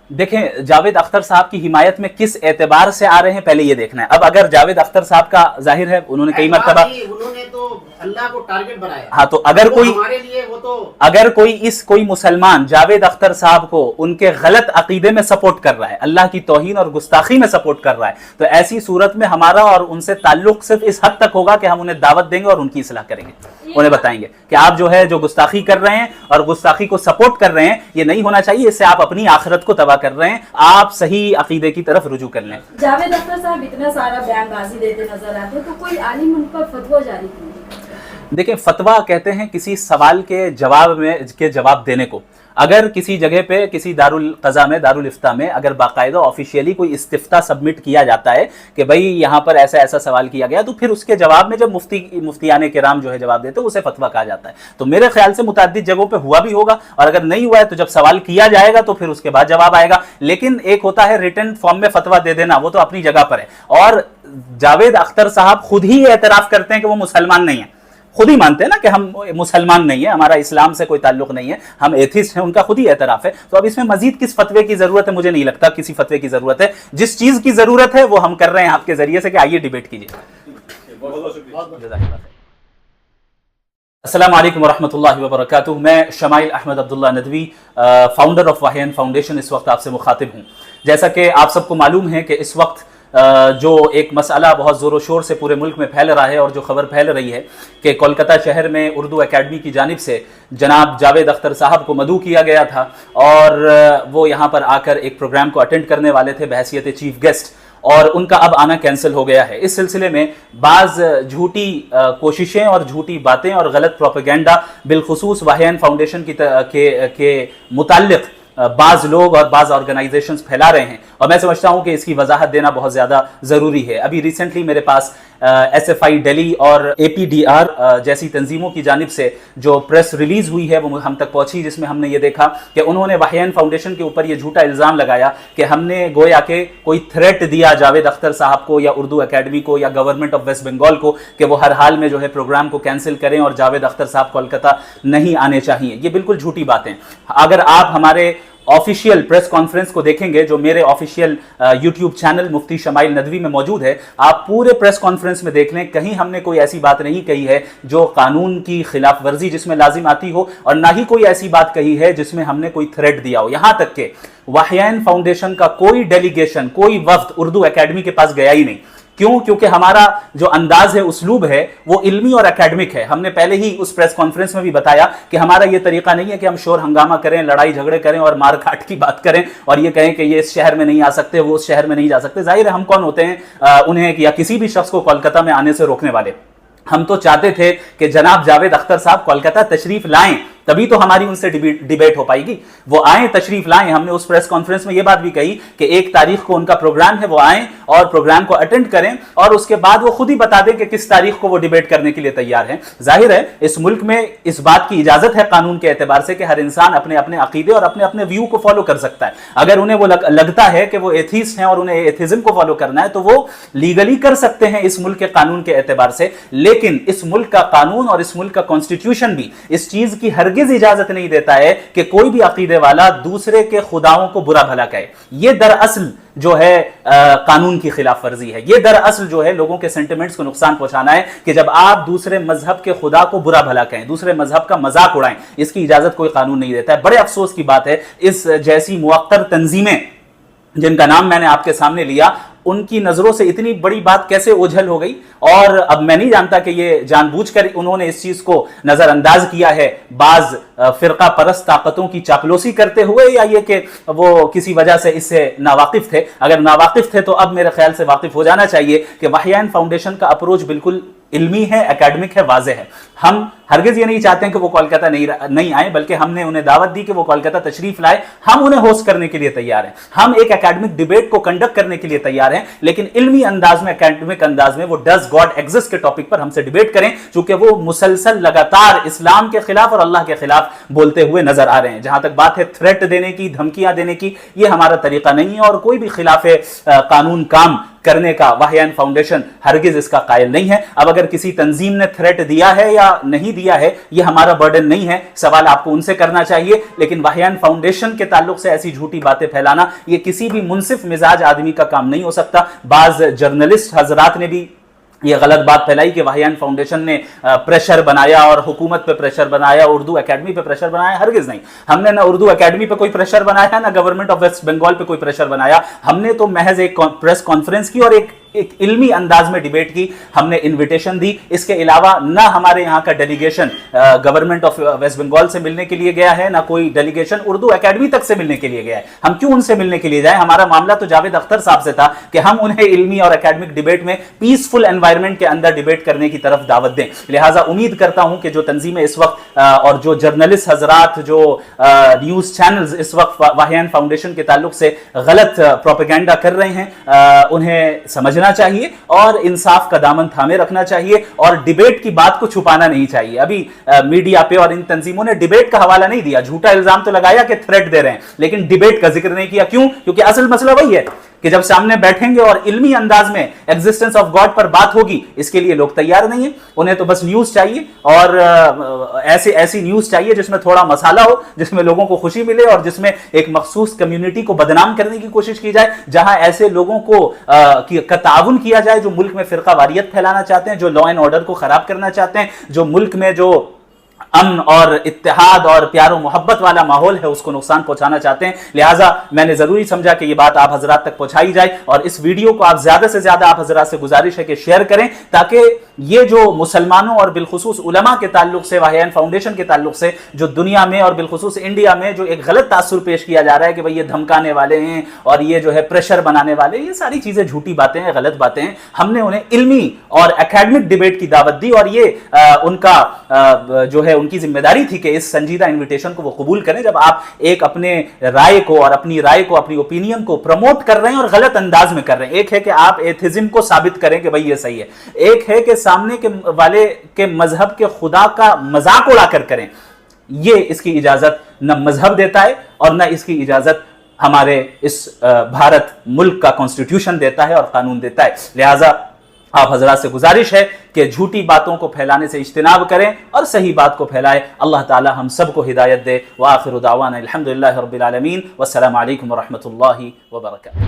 देखें, जावेद अख्तर साहब की हिमायत में किस एतबार से आ रहे हैं पहले ये देखना है। अब अगर जावेद अख्तर साहब का जाहिर है उन्होंने कई मरतबा उन्होंने तो अल्लाह को टारगेट बनाया, हाँ, तो अगर कोई हमारे लिए वो तो अगर कोई मुसलमान जावेद अख्तर साहब को उनके गलत अकीदे में सपोर्ट कर रहा है, अल्लाह की तौहीन और गुस्ताखी में सपोर्ट कर रहा है, तो ऐसी सूरत में हमारा और उनसे ताल्लुक सिर्फ इस हद तक होगा कि हम उन्हें दावत देंगे और उनकी इस्लाह करेंगे, उन्हें बताएंगे कि आप जो है जो गुस्ताखी कर रहे हैं और गुस्ताखी को सपोर्ट कर रहे हैं, ये नहीं होना चाहिए, इससे आप अपनी आखिरत को तबाह कर रहे हैं, आप सही अकीदे की तरफ रुजू कर लें। जावेद अख्तर साहब इतना सारा बयानबाजी देते नजर आते हैं, तो कोई आलिम उन पर फतवा जारी क्यों? देखिए, फतवा कहते हैं किसी सवाल के जवाब देने को। अगर किसी जगह पे किसी दारुल क़ज़ा में, दारुल इफ्ता में अगर बाकायदा ऑफिशियली कोई इस्तिफ्ता सबमिट किया जाता है कि भाई यहाँ पर ऐसा ऐसा सवाल किया गया, तो फिर उसके जवाब में जब मुफ्तियाने किराम जो है जवाब देते हैं उसे फतवा कहा जाता है। तो मेरे ख्याल से मुतअद्दिद जगहों पे हुआ भी होगा, और अगर नहीं हुआ है तो जब सवाल किया जाएगा तो फिर उसके बाद जवाब आएगा। लेकिन एक होता है रिटन फॉर्म में फतवा दे देना, वो तो अपनी जगह पर है। और जावेद अख्तर साहब खुद ही एतराफ़ करते हैं कि वो मुसलमान नहीं है, खुद ही मानते हैं ना कि हम मुसलमान नहीं है, हमारा इस्लाम से कोई ताल्लुक नहीं है, हम एथिस्ट हैं, उनका खुद ही एतराफ़ है। तो अब इसमें मजीद किस फतवे की ज़रूरत है? मुझे नहीं लगता किसी फतवे की ज़रूरत है। जिस चीज़ की ज़रूरत है वो हम कर रहे हैं आपके ज़रिए से कि आइए डिबेट कीजिए। अस्सलाम वालेकुम वरहमतुल्लाहि वबरकातुहू। मैं Shamail Ahmed Abdullah Nadvi, founder of Wahiyan foundation, इस वक्त आपसे मुखातिब हूँ। जैसा कि आप सबको मालूम है कि इस वक्त जो एक मसला बहुत ज़ोर शोर से पूरे मुल्क में फैल रहा है और जो खबर फैल रही है कि कोलकाता शहर में उर्दू एकेडमी की जानिब से जनाब जावेद अख्तर साहब को मदऊ किया गया था और वो यहाँ पर आकर एक प्रोग्राम को अटेंड करने वाले थे बहैसियत चीफ गेस्ट, और उनका अब आना कैंसिल हो गया है। इस सिलसिले में बाज़ झूठी कोशिशें और झूठी बातें और गलत प्रोपेगेंडा बिलखुसूस वाहियान फाउंडेशन के मुताल्लिक़ बाज़ लोग और बाज़ ऑर्गेनाइजेशंस फैला रहे हैं, और मैं समझता हूं कि इसकी वजाहत देना बहुत ज़्यादा ज़रूरी है। अभी रिसेंटली मेरे पास SFI दिल्ली और APDR जैसी तंजीमों की जानिब से जो प्रेस रिलीज़ हुई है वो हम तक पहुंची, जिसमें हमने ये देखा कि उन्होंने वाहियान फाउंडेशन के ऊपर ये झूठा इल्ज़ाम लगाया कि हमने गोया के कोई थ्रेट दिया जावेद अख्तर साहब को या उर्दू एकेडमी को या गवर्नमेंट ऑफ वेस्ट बंगाल को कि वो हर हाल में जो है प्रोग्राम को कैंसिल करें और जावेद अख्तर साहब कोलकाता नहीं आने चाहिए। ये बिल्कुल झूठी बातें। अगर आप हमारे ऑफिशियल प्रेस कॉन्फ्रेंस को देखेंगे जो मेरे ऑफिशियल यूट्यूब चैनल मुफ्ती शमाइल नदवी में मौजूद है, आप पूरे प्रेस कॉन्फ्रेंस में देख लें, कहीं हमने कोई ऐसी बात नहीं कही है जो कानून की खिलाफ वर्जी जिसमें लाजिम आती हो, और ना ही कोई ऐसी बात कही है जिसमें हमने कोई थ्रेट दिया हो। यहां तक के वाहियान फाउंडेशन का कोई डेलीगेशन, कोई वफ्द उर्दू एकेडमी के पास गया ही नहीं। کیوں؟ کیونکہ ہمارا جو انداز ہے، اسلوب ہے، وہ علمی اور اکیڈمک ہے. ہم نے پہلے ہی اس پریس کانفرنس میں بھی بتایا کہ ہمارا یہ طریقہ نہیں ہے کہ ہم شور ہنگامہ کریں، لڑائی جھگڑے کریں اور مار کاٹ کی بات کریں اور یہ کہیں کہ یہ اس شہر میں نہیں آ سکتے، وہ اس شہر میں نہیں جا سکتے. ظاہر ہے ہم کون ہوتے ہیں انہیں یا کسی بھی شخص کو کولکتہ میں آنے سے روکنے والے. ہم تو چاہتے تھے کہ جناب جاوید اختر صاحب کولکتہ تشریف لائیں، تبھی تو ہماری ان سے ڈیبیٹ ہو پائے گی. وہ آئیں، تشریف لائیں. ہم نے اس پریس کانفرنس میں یہ بات بھی کہی کہ 1 تاریخ کو ان کا پروگرام ہے، وہ آئیں اور پروگرام کو اٹینڈ کریں اور اس کے بعد وہ خود ہی بتا دیں کہ کس تاریخ کو وہ ڈیبیٹ کرنے کے لیے تیار ہیں. ظاہر ہے اس ملک میں اس بات کی اجازت ہے قانون کے اعتبار سے کہ ہر انسان اپنے اپنے عقیدے اور اپنے اپنے ویو کو فالو کر سکتا ہے. اگر انہیں وہ لگتا ہے کہ وہ ایتھیسٹ ہیں اور انہیں ایتھیزم کو فالو کرنا ہے تو وہ لیگلی کر سکتے ہیں اس ملک کے قانون کے اعتبار سے. لیکن اس ملک کا قانون اور اس ملک کا کانسٹیٹیوشن بھی اس چیز کی ہرگز اجازت نہیں دیتا ہے کہ کوئی بھی عقیدے والا دوسرے کے خداؤں کو برا بھلا کہے. یہ دراصل جو ہے قانون کی خلاف ورزی ہے. یہ دراصل جو ہے لوگوں کے سینٹیمنٹس کو نقصان پہنچانا ہے کہ جب آپ دوسرے مذہب کے خدا کو برا بھلا کہیں، دوسرے مذہب کا مذاق اڑائیں. اس کی اجازت کوئی قانون نہیں دیتا ہے. بڑے افسوس کی بات ہے اس جیسی موقر تنظیمیں جن کا نام میں نے آپ کے سامنے لیا، ان کی نظروں سے اتنی بڑی بات کیسے اوجھل ہو گئی. اور اب میں نہیں جانتا کہ یہ جان بوجھ کر انہوں نے اس چیز کو نظر انداز کیا ہے بعض فرقہ پرست طاقتوں کی چاپلوسی کرتے ہوئے، یا یہ کہ وہ کسی وجہ سے اس سے ناواقف تھے. اگر ناواقف تھے تو اب میرے خیال سے واقف ہو جانا چاہیے کہ وحیین فاؤنڈیشن کا اپروچ بالکل علمی ہے، اکیڈمک ہے، واضح ہے. ہم ہرگز یہ نہیں چاہتے ہیں کہ وہ کولکتہ نہیں آئیں، بلکہ ہم نے انہیں دعوت دی کہ وہ کولکتہ تشریف لائے. ہم انہیں ہوسٹ کرنے کے لیے تیار ہیں. ہم ایک اکیڈمک ڈیبیٹ کو کنڈکٹ کرنے کے لیے تیار ہیں، لیکن علمی انداز میں، اکیڈمک انداز میں وہ ڈز گاڈ ایگزسٹ کے ٹاپک پر ہم سے ڈیبیٹ کریں، چونکہ وہ مسلسل لگاتار اسلام کے خلاف اور اللہ کے خلاف بولتے ہوئے نظر آ رہے ہیں. جہاں تک بات ہے تھریٹ دینے کی، دھمکیاں دینے کی، یہ ہمارا طریقہ نہیں ہے اور کوئی بھی خلاف قانون کام کرنے کا وحیین فاؤنڈیشن ہرگز اس کا قائل نہیں ہے. اب اگر کسی تنظیم نے تھریٹ دیا ہے یا نہیں دیا ہے، یہ ہمارا برڈن نہیں ہے، سوال آپ کو ان سے کرنا چاہیے. لیکن وحیین فاؤنڈیشن کے تعلق سے ایسی جھوٹی باتیں پھیلانا یہ کسی بھی منصف مزاج آدمی کا کام نہیں ہو سکتا. بعض جرنلسٹ حضرات نے بھی یہ غلط بات پھیلائی کہ وحیین فاؤنڈیشن نے پریشر بنایا اور حکومت پہ پریشر بنایا، اردو اکیڈمی پہ پریشر بنایا. ہرگز نہیں. ہم نے نہ اردو اکیڈمی پہ کوئی پریشر بنایا، نہ گورنمنٹ آف ویسٹ بنگال پہ کوئی پریشر بنایا. ہم نے تو محض ایک پریس کانفرنس کی اور ایک علمی انداز میں ڈیبیٹ کی. ہم نے انویٹیشن دی. اس کے علاوہ نہ ہمارے یہاں کا delegation government of West Bengal سے ملنے کے لیے گیا ہے، نہ کوئی ڈیلیگیشن اردو اکیڈمی تک سے ملنے کے لیے گیا ہے. ہم کیوں ان سے ملنے کے لیے جائیں؟ ہمارا معاملہ تو جاوید اختر صاحب سے تھا کہ ہم انہیں علمی اور اکیڈمک ڈیبیٹ میں پیسفل انوائرمنٹ کے اندر ڈیبیٹ کرنے کی طرف دعوت دیں. لہٰذا امید کرتا ہوں کہ جو تنظیمیں اس وقت اور جو جرنلسٹ حضرات، جو نیوز چینلز اس وقت وحیین فاؤنڈیشن کے تعلق سے غلط پروپیگنڈا کر رہے ہیں، انہیں سمجھنا چاہیے اور انصاف کا دامن تھامے رکھنا چاہیے اور ڈیبیٹ کی بات کو چھپانا نہیں چاہیے. ابھی میڈیا پہ اور ان تنظیموں نے ڈیبیٹ کا حوالہ نہیں دیا. جھوٹا الزام تو لگایا کہ تھریٹ دے رہے ہیں، لیکن ڈیبیٹ کا ذکر نہیں کیا. کیوں؟ کیونکہ اصل مسئلہ وہی ہے کہ جب سامنے بیٹھیں گے اور علمی انداز میں ایگزسٹنس آف گاڈ پر بات ہوگی، اس کے لیے لوگ تیار نہیں ہیں. انہیں تو بس نیوز چاہیے اور ایسی نیوز چاہیے جس میں تھوڑا مسالہ ہو، جس میں لوگوں کو خوشی ملے اور جس میں ایک مخصوص کمیونٹی کو بدنام کرنے کی کوشش کی جائے، جہاں ایسے لوگوں کو کا تعاون کیا جائے جو ملک میں فرقہ واریت پھیلانا چاہتے ہیں، جو لا اینڈ آرڈر کو خراب کرنا چاہتے ہیں، جو ملک میں جو امن اور اتحاد اور پیار و محبت والا ماحول ہے اس کو نقصان پہنچانا چاہتے ہیں. لہٰذا میں نے ضروری سمجھا کہ یہ بات آپ حضرات تک پہنچائی جائے اور اس ویڈیو کو آپ زیادہ سے زیادہ آپ حضرات سے گزارش ہے کہ شیئر کریں، تاکہ یہ جو مسلمانوں اور بالخصوص علماء کے تعلق سے، وحیین فاؤنڈیشن کے تعلق سے جو دنیا میں اور بالخصوص انڈیا میں جو ایک غلط تاثر پیش کیا جا رہا ہے کہ بھئی یہ دھمکانے والے ہیں اور یہ جو ہے پریشر بنانے والے، یہ ساری چیزیں جھوٹی باتیں ہیں، غلط باتیں ہیں. ہم نے انہیں علمی اور اکیڈمک ڈیبیٹ کی دعوت دی اور یہ ان کا جو ہے ان کی ذمہ داری تھی کہ اس سنجیدہ انویٹیشن کو وہ قبول کریں. جب آپ ایک اپنے رائے کو اور اپنی اوپینین کو پروموٹ کر رہے ہیں اور غلط انداز میں کر رہے ہیں، ایک ہے کہ آپ ایتھیزم کو ثابت کریں کہ بھئی یہ صحیح ہے، ایک ہے کہ سامنے کے والے کے مذہب کے خدا کا مذاق اڑا کر کریں. یہ اس کی اجازت نہ مذہب دیتا ہے اور نہ اس کی اجازت ہمارے اس بھارت ملک کا کانسٹیٹیوشن دیتا ہے اور قانون دیتا ہے. لہٰذا آپ حضرات سے گزارش ہے کہ جھوٹی باتوں کو پھیلانے سے اجتناب کریں اور صحیح بات کو پھیلائیں. اللہ تعالی ہم سب کو ہدایت دے. وآخر دعوانا الحمدللہ رب العالمین والسلام علیکم ورحمۃ اللہ وبرکاتہ.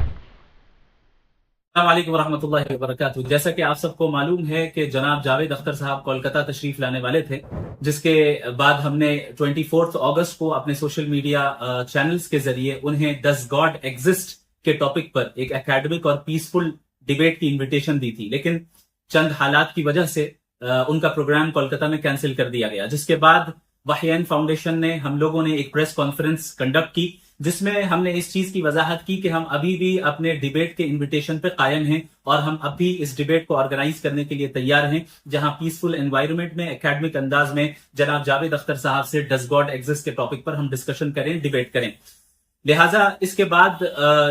السلام علیکم ورحمۃ اللہ وبرکاتہ. جیسا کہ آپ سب کو معلوم ہے کہ جناب جاوید اختر صاحب کولکتہ تشریف لانے والے تھے، جس کے بعد ہم نے 24 اگست کو اپنے سوشل میڈیا چینلز کے ذریعے انہیں ڈز گاڈ ایگزسٹ کے ٹاپک پر ایک اکیڈمک اور پیسفل डिबेट की इनविटेशन दी थी, लेकिन चंद हालात की वजह से उनका प्रोग्राम कोलकाता में कैंसिल कर दिया गया, जिसके बाद वहयान फाउंडेशन ने, हम लोगों ने एक प्रेस कॉन्फ्रेंस कंडक्ट की जिसमें हमने इस चीज की वजाहत की कि हम अभी भी अपने डिबेट के इनविटेशन पे कायम हैं और हम अभी इस डिबेट को ऑर्गेनाइज करने के लिए तैयार हैं, जहां पीसफुल एनवायरनमेंट में एकेडमिक अंदाज में जनाब जावेद अख्तर साहब से डज गॉड एग्जिस्ट के टॉपिक पर हम डिस्कशन करें, डिबेट करें। लिहाजा इसके बाद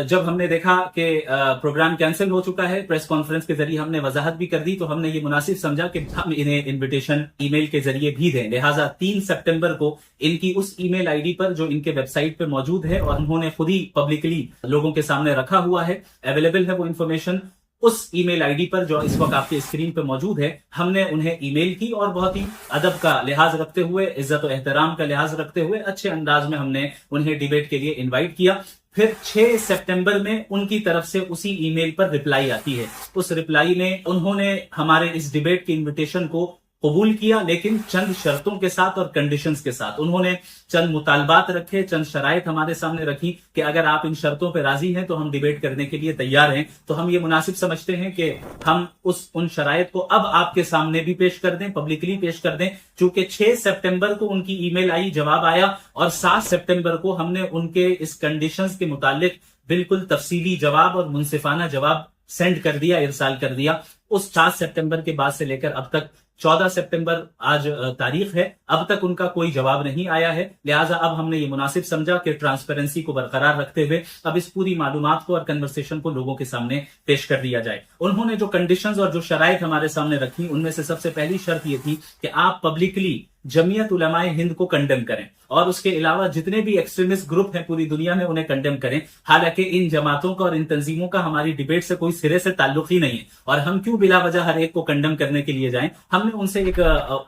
जब हमने देखा कि प्रोग्राम कैंसिल हो चुका है, प्रेस कॉन्फ्रेंस के जरिए हमने वजाहत भी कर दी, तो हमने ये मुनासिब समझा कि हम इन्हें इनविटेशन ईमेल के जरिए भी दें। लिहाजा 3 सितंबर को इनकी उस ईमेल आईडी पर जो इनके वेबसाइट पर मौजूद है और उन्होंने खुद ही पब्लिकली लोगों के सामने रखा हुआ है, अवेलेबल है वो इन्फॉर्मेशन, उस ईमेल आईडी पर जो इस वक्त आपके स्क्रीन पर मौजूद है, हमने उन्हें ईमेल की और बहुत ही अदब का लिहाज रखते हुए, इज्जत और एहतराम का लिहाज रखते हुए अच्छे अंदाज में हमने उन्हें डिबेट के लिए इनवाइट किया। फिर 6 सितंबर में उनकी तरफ से उसी ईमेल पर रिप्लाई आती है। उस रिप्लाई में उन्होंने हमारे इस डिबेट के इन्विटेशन को कबूल किया, लेकिन चंद शर्तों के साथ और कंडीशंस के साथ। उन्होंने चंद मुतालबात रखे, चंद शराइत हमारे सामने रखी कि अगर आप इन शर्तों पर राजी हैं तो हम डिबेट करने के लिए तैयार हैं। तो हम ये मुनासिब समझते हैं कि हम उन शराइत को अब आपके सामने भी पेश कर दें, पब्लिकली पेश कर दें। चूंकि 6 सितंबर को उनकी ईमेल आई, जवाब आया, और 7 सितंबर को हमने उनके इस कंडीशंस के मुतालिक बिल्कुल तफसीली जवाब और मुनसिफाना जवाब सेंड कर दिया, इरसाल कर दिया। उस 7 सितंबर के बाद से लेकर अब तक 14 सितंबर आज तारीख है, अब तक उनका कोई जवाब नहीं आया है। लिहाजा अब हमने ये मुनासिब समझा कि ट्रांसपेरेंसी को बरकरार रखते हुए अब इस पूरी मालूमात को और कन्वर्सेशन को लोगों के सामने पेश कर दिया जाए। उन्होंने जो कंडीशंस और जो शराइत हमारे सामने रखी, उनमें से सबसे पहली शर्त ये थी कि आप पब्लिकली जमीयत उलमाए हिंद को कंडेम करें और उसके अलावा जितने भी एक्सट्रीमिस्ट ग्रुप हैं पूरी दुनिया में उन्हें कंडेम करें। हालांकि इन जमातों का और इन तंजीमों का हमारी डिबेट से कोई सिरे से ताल्लुक ही नहीं है और हम क्यों बिला वजह हर एक को कंडेम करने के लिए जाएं। हमने उनसे एक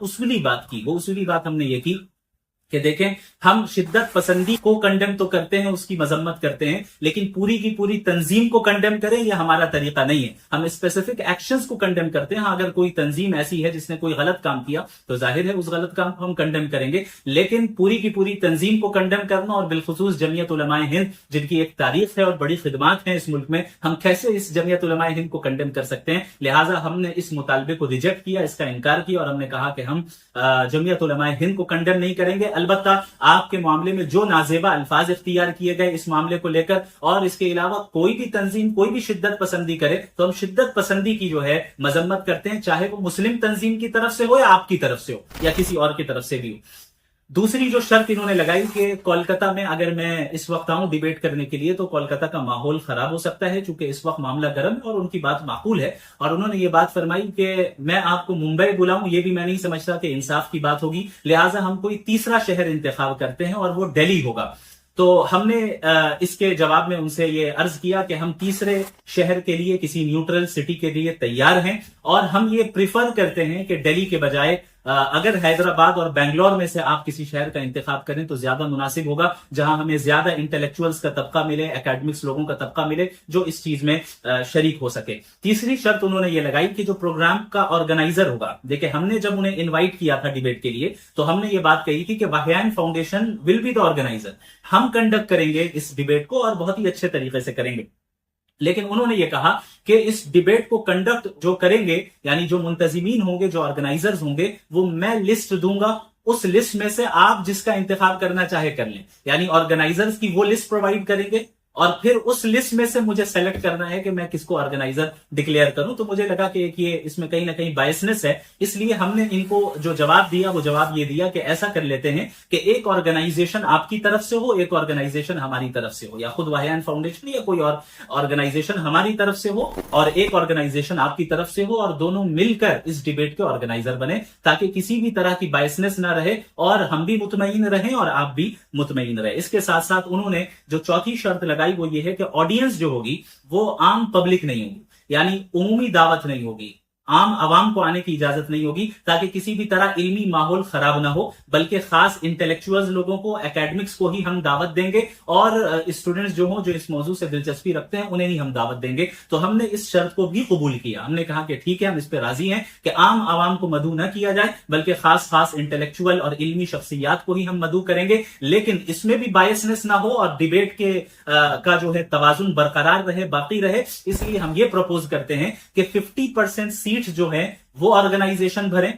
उसूली बात की। वो उसूली बात हमने ये की कि देखें, हम शिद्दत पसंदी को कंडेम तो करते हैं, उसकी मजम्मत करते हैं, लेकिन पूरी की पूरी तंजीम को कंडेम करें यह हमारा तरीका नहीं है। हम स्पेसिफिक एक्शंस को कंडेम करते हैं। हाँ, अगर कोई तंजीम ऐसी है जिसने कोई गलत काम किया तो जाहिर है उस गलत काम को हम कंडेम करेंगे, लेकिन पूरी की पूरी तंजीम को कंडेम करना और बिलखुसूस जमीयत उलमाए हिंद जिनकी एक तारीख है और बड़ी खिदमात है इस मुल्क में, हम कैसे इस जमीयत उलमाए हिंद को कंडेम कर सकते हैं। लिहाजा हमने इस मुतालबे को रिजेक्ट किया, इसका इनकार किया और हमने कहा कि हम जमीयत उलमाए हिंद को कंडेम नहीं करेंगे। अलबत्ता आपके मामले में जो नाजेबा अल्फाज इख्तियार किए गए इस मामले को लेकर और इसके अलावा कोई भी तंजीम कोई भी शिद्दत पसंदी करे तो हम शिद्दत पसंदी की जो है मजम्मत करते हैं, चाहे वो मुस्लिम तंजीम की तरफ से हो या आपकी तरफ से हो या किसी और की तरफ से भी हो। दूसरी जो शर्त इन्होंने लगाई कि कोलकाता में अगर मैं इस वक्त आऊं डिबेट करने के लिए तो कोलकाता का माहौल खराब हो सकता है, चूंकि इस वक्त मामला गर्म है, और उनकी बात माकूल है। और उन्होंने ये बात फरमाई कि मैं आपको मुंबई बुलाऊं, ये भी मैं नहीं समझता कि इंसाफ की बात होगी, लिहाजा हम कोई तीसरा शहर इंतखाब करते हैं और वो दिल्ली होगा। तो हमने इसके जवाब में उनसे ये अर्ज किया कि हम तीसरे शहर के लिए किसी न्यूट्रल सिटी के लिए तैयार हैं और हम ये प्रिफर करते हैं कि दिल्ली के बजाय अगर हैदराबाद और बेंगलोर में से आप किसी शहर का इंतखाब करें तो ज्यादा मुनासिब होगा, जहां हमें ज्यादा इंटेलेक्चुअल्स का तबका मिले, एकेडमिक्स लोगों का तबका मिले जो इस चीज में शरीक हो सके। तीसरी शर्त उन्होंने ये लगाई कि जो प्रोग्राम का ऑर्गेनाइजर होगा, देखिए हमने जब उन्हें इन्वाइट किया था डिबेट के लिए तो हमने ये बात कही थी कि Wahyan foundation will be the organiser, हम कंडक्ट करेंगे इस डिबेट को और बहुत ही अच्छे तरीके से करेंगे। लेकिन उन्होंने ये कहा कि इस डिबेट को कंडक्ट जो करेंगे, यानी जो मुंतजिमीन होंगे, जो ऑर्गेनाइजर्स होंगे, वो मैं लिस्ट दूंगा, उस लिस्ट में से आप जिसका इंतखाब करना चाहे कर लें। यानी ऑर्गेनाइजर्स की वो लिस्ट प्रोवाइड करेंगे और फिर उस लिस्ट में से मुझे सेलेक्ट करना है कि मैं किसको ऑर्गेनाइजर डिक्लेयर करूं। तो मुझे लगा कि ये इसमें कहीं ना कहीं बायसनेस है, इसलिए हमने इनको जो जवाब दिया वो जवाब ये दिया कि ऐसा कर लेते हैं कि एक ऑर्गेनाइजेशन आपकी तरफ से हो, एक ऑर्गेनाइजेशन हमारी तरफ से हो, या खुद वहयान फाउंडेशन या कोई और ऑर्गेनाइजेशन हमारी तरफ से हो और एक ऑर्गेनाइजेशन आपकी तरफ से हो, और दोनों मिलकर इस डिबेट के ऑर्गेनाइजर बने ताकि किसी भी तरह की बायसनेस ना रहे और हम भी मुतमईन रहें और आप भी मुतमईन रहे। इसके साथ साथ उन्होंने जो चौथी शर्त लगाई वो ये है कि ऑडियंस जो होगी वो आम पब्लिक नहीं होगी, यानी उमूमी दावत नहीं होगी, عام عوام کو آنے کی اجازت نہیں ہوگی تاکہ کسی بھی طرح علمی ماحول خراب نہ ہو، بلکہ خاص انٹلیکچوئلز لوگوں کو، اکیڈمکس کو ہی ہم دعوت دیں گے، اور اسٹوڈنٹس جو ہوں جو اس موضوع سے دلچسپی رکھتے ہیں انہیں ہی ہم دعوت دیں گے. تو ہم نے اس شرط کو بھی قبول کیا. ہم نے کہا کہ ٹھیک ہے، ہم اس پہ راضی ہیں کہ عام عوام کو مدعو نہ کیا جائے بلکہ خاص انٹلیکچوئل اور علمی شخصیات کو ہی ہم مدعو کریں گے، لیکن اس میں بھی بائسنس نہ ہو اور ڈیبیٹ کا جو ہے توازن برقرار رہے، باقی رہے. اس لیے ہم یہ پروپوز کرتے ہیں کہ 50% سیٹس جو ہیں وہ آرگنائزیشن بھریں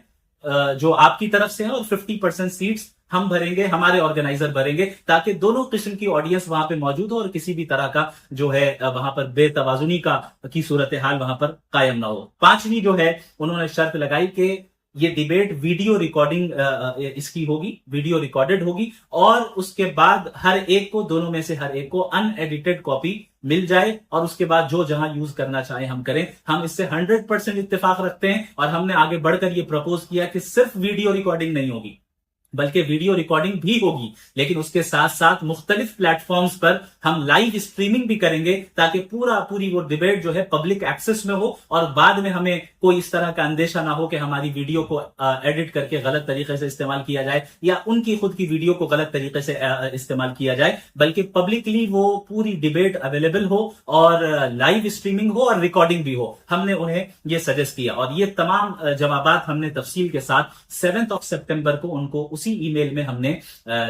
جو آپ کی طرف سے ہیں، اور 50% سیٹس ہم بھریں گے، ہمارے آرگنائزر بھریں گے، تاکہ دونوں قسم کی آڈینس وہاں پہ موجود ہو اور کسی بھی طرح کا جو ہے وہاں پر بے توازنی کی صورتحال وہاں پر قائم نہ ہو. 5ویں جو ہے انہوں نے شرط لگائی کہ یہ ڈیبیٹ ویڈیو ریکارڈنگ اس کی ہوگی، ویڈیو ریکارڈڈ ہوگی، اور اس کے بعد ہر ایک کو، دونوں میں سے ہر ایک کو ان ایڈیٹڈ کاپی مل جائے، اور اس کے بعد جو جہاں یوز کرنا چاہیں ہم کریں. ہم اس سے 100% اتفاق رکھتے ہیں، اور ہم نے آگے بڑھ کر یہ پرپوز کیا کہ صرف ویڈیو ریکارڈنگ نہیں ہوگی بلکہ ویڈیو ریکارڈنگ بھی ہوگی، لیکن اس کے ساتھ ساتھ مختلف پلیٹ فارمز پر ہم لائیو اسٹریمنگ بھی کریں گے تاکہ پوری وہ ڈیبیٹ جو ہے پبلک ایکسس میں ہو، اور بعد میں ہمیں کوئی اس طرح کا اندیشہ نہ ہو کہ ہماری ویڈیو کو ایڈٹ کر کے غلط طریقے سے استعمال کیا جائے یا ان کی خود کی ویڈیو کو غلط طریقے سے استعمال کیا جائے، بلکہ پبلکلی وہ پوری ڈیبیٹ اویلیبل ہو اور لائیو اسٹریمنگ ہو اور ریکارڈنگ بھی ہو. ہم نے انہیں یہ سجیسٹ کیا، اور یہ تمام جوابات ہم نے تفصیل کے ساتھ 7 سپٹمبر کو ان کو اسی ای میل میں ہم نے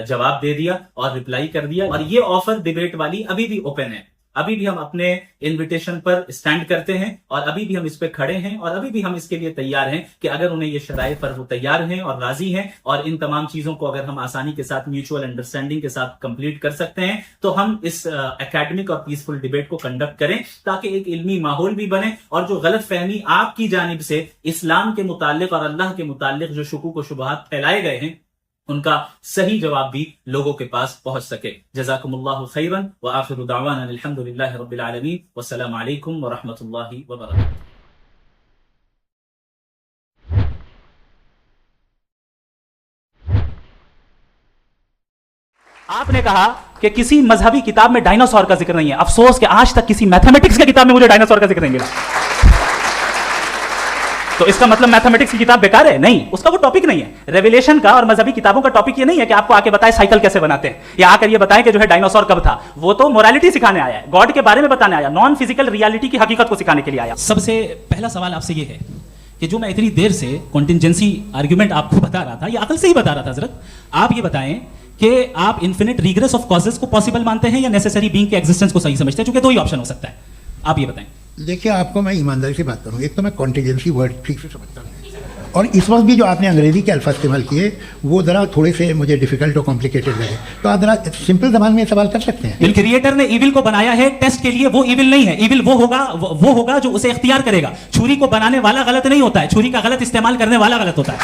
جواب دے دیا اور رپلائی کر دیا. اور یہ آفر ڈیبیٹ والی ابھی بھی اوپن ہے، ابھی بھی ہم اپنے انویٹیشن پر اسٹینڈ کرتے ہیں، اور ابھی بھی ہم اس پہ کھڑے ہیں، اور ابھی بھی ہم اس کے لیے تیار ہیں کہ اگر انہیں یہ شرائط پر وہ تیار ہیں اور راضی ہیں، اور ان تمام چیزوں کو اگر ہم آسانی کے ساتھ میوچول انڈرسٹینڈنگ کے ساتھ کمپلیٹ کر سکتے ہیں تو ہم اس اکیڈمک اور پیسفل ڈیبیٹ کو کنڈکٹ کریں، تاکہ ایک علمی ماحول بھی بنے، اور جو غلط فہمی آپ کی جانب سے اسلام کے متعلق اور اللہ کے متعلق جو شکوک و شبہات پھیلائے گئے ہیں ان کا صحیح جواب بھی لوگوں کے پاس پہنچ سکے. جزاکم اللہ خیرا، وآخر دعوانا الحمدللہ رب العالمین، والسلام علیکم ورحمۃ اللہ وبرکاتہ. آپ نے کہا کہ کسی مذہبی کتاب میں ڈائناسور کا ذکر نہیں ہے. افسوس کہ آج تک کسی میتھمیٹکس کی کتاب میں مجھے ڈائناسور کا ذکر نہیں ملا. تو اس کا مطلب میتھمیٹکس کی کتاب بیکار ہے؟ نہیں، اس کا وہ ٹاپک نہیں ہے. ریویلیشن کا اور مذہبی کتابوں کا ٹاپک یہ نہیں ہے کہ آپ کو آ کے بتائے سائیکل کیسے بناتے ہیں، یا آ کر یہ بتائیں کہ جو ہے ڈائناسور کب تھا. وہ تو مورالٹی سکھانے آیا ہے، گاڈ کے بارے میں بتانے آیا، نان فزیکل ریالٹی کی حقیقت کو سکھانے کے لیے آیا. سب سے پہلا سوال آپ سے یہ ہے کہ جو میں اتنی دیر سے کنٹینجنسی آرگیومنٹ آپ کو بتا رہا تھا، یہ عقل سے ہی بتا رہا تھا حضرت، آپ یہ بتائیں کہ آپ انفینٹ ریگریس آف کازز کو پاسبل مانتے ہیں یا نیسیسری بینگ کے ایگزسٹنس کو صحیح سمجھتے ہیں؟ چونکہ دو ہی آپشن ہو سکتا ہے، آپ یہ بتائیں. دیکھیے، آپ کو میں ایمانداری سے بات کروں، ایک تو میں کانٹینجنسی ورڈ ٹھیک سے سمجھتا ہوں، اور اس وقت بھی جو آپ نے انگریزی کے الفاظ استعمال کیے وہ ذرا تھوڑے سے مجھے ڈیفیکلٹ اور کمپلیکیٹڈ لگے، تو آپ ذرا سمپل زبان میں سوال کر سکتے ہیں. کریٹر نے ایول کو بنایا ہے ٹیسٹ کے لیے، وہ ایول نہیں ہے. ایول وہ ہوگا جو اسے اختیار کرے گا. چھری کو بنانے والا غلط نہیں ہوتا ہے، چھری کا غلط استعمال کرنے والا غلط ہوتا ہے.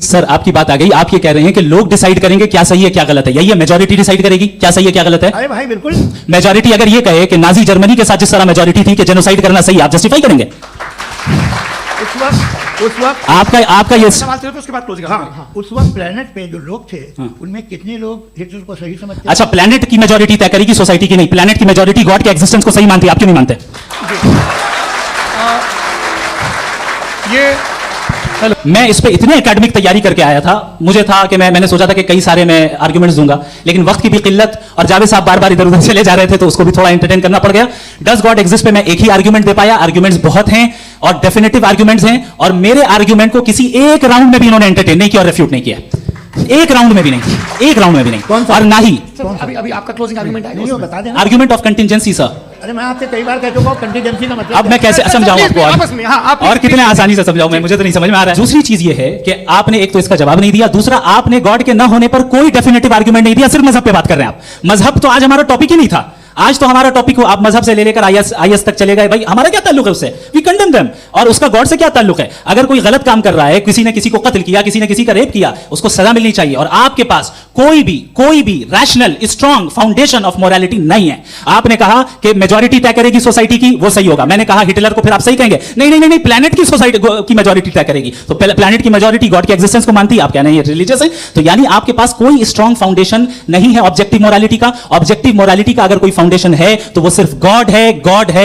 سر آپ کی بات آ گئی، آپ یہ کہہ رہے ہیں کہ لوگ ڈیسائیڈ کریں گے کیا صحیح ہے کیا غلط ہے، یہی ہے میجورٹی ڈیسائیڈ کرے گی کیا صحیح ہے کیا غلط ہے؟ ارے بھائی بالکل. میجورٹی اگر یہ کہے کہ نازی جرمنی کے ساتھ جس طرح میجورٹی تھی کہ جینوسائیڈ کرنا صحیح، آپ جسٹیفائی کریں گے؟ اس وقت آپ کا یہ سوال تھا تو اس کے بعد کلوز کریں. ہاں، اس وقت پلانٹ پہ جو لوگ تھے ان میں کتنے لوگ ہٹلر کو صحیح سمجھتے ہیں؟ اچھا، پلانٹ کی میجورٹی طے کرے گی، سوسائٹی کی نہیں. پلانٹ کی میجورٹی گاڈ کے ایگزسٹنس کو صحیح مانتی ہے، آپ کیوں نہیں مانتے؟ میں اس پہ اتنے اکیڈمک تیاری کر کے آیا تھا، مجھے تھا کہ میں نے سوچا تھا کہ کئی سارے میں آرگیومنٹس دوں گا، لیکن وقت کی بھی قلت اور جاوید صاحب بار بار ادھر ادھر چلے جا رہے تھے تو اس کو بھی تھوڑا انٹرٹین کرنا پڑ گیا. ڈز گاڈ ایگزسٹ پہ میں ایک ہی آرگیومنٹ دے پایا. آرگیومنٹس بہت ہیں اور ڈیفینیٹو آرگیومنٹس ہیں، اور میرے آرگیومنٹ کو کسی ایک راؤنڈ میں بھی انہوں نے انٹرٹین نہیں کیا اور ریفیوٹ نہیں کیا. ایک راؤنڈ میں بھی نہیں، ایک راؤنڈ میں بھی نہیں. اور نہ ہی ابھی آپ کا کلوزنگ آرگیومنٹ ہے، وہ بتا دیں. آرگیومنٹ آف کنٹینجنسی سر. ارے میں آپ سے کئی بار کہہ چکا ہوں کنٹینجنسی کا مطلب اب میں کیسے سمجھاؤں آپ کو اور کتنے آسانی سے سمجھاؤں میں، مجھے تو نہیں سمجھ میں آ رہا ہے. دوسری چیز یہ ہے کہ آپ نے ایک تو اس کا جواب نہیں دیا، دوسرا آپ نے گاڈ کے نہ ہونے پر کوئی ڈیفینیٹو آرگیومنٹ نہیں دیا، صرف مذہب پہ بات کر رہے ہیں آپ. مذہب تو آج ہمارا ٹاپک ہی نہیں تھا. آج تو ہمارا ٹاپک ہو آپ مذہب سے لے کر آئی ایس تک چلے گئے. بھائی ہمارا کیا تعلق ہے اس سے؟ وی کنڈیم دیم. اور اس کا گاڈ سے کیا تعلق ہے؟ اگر کوئی غلط کام کر رہا ہے، کسی نے کسی کو قتل کیا، کسی نے کسی کا ریپ کیا، اس کو سزا ملنی چاہیے. اور آپ کے پاس کوئی بھی rational strong foundation of morality نہیں ہے. آپ نے کہا کہ میجورٹی طے کرے گی سوسائٹی کی، وہ صحیح ہوگا. میں نے کہا ہٹلر کو پھر آپ صحیح کہیں گے نہیں پلانٹ کی سوسائٹی کی میجورٹی طے کرے گی. تو پلانٹ کی میجورٹی گاڈ کے ایگزسٹنس کو مانتی ہے، آپ کہنا ہے یہ ریلیجیس ہے. تو یعنی آپ کے پاس کوئی اسٹرانگ فاؤنڈیشن نہیں ہے آبجیکٹیو مورالٹی کا. آبجیکٹیو مورالٹی کا اگر کوئی فاؤنڈیشن ہے تو وہ صرف گاڈ ہے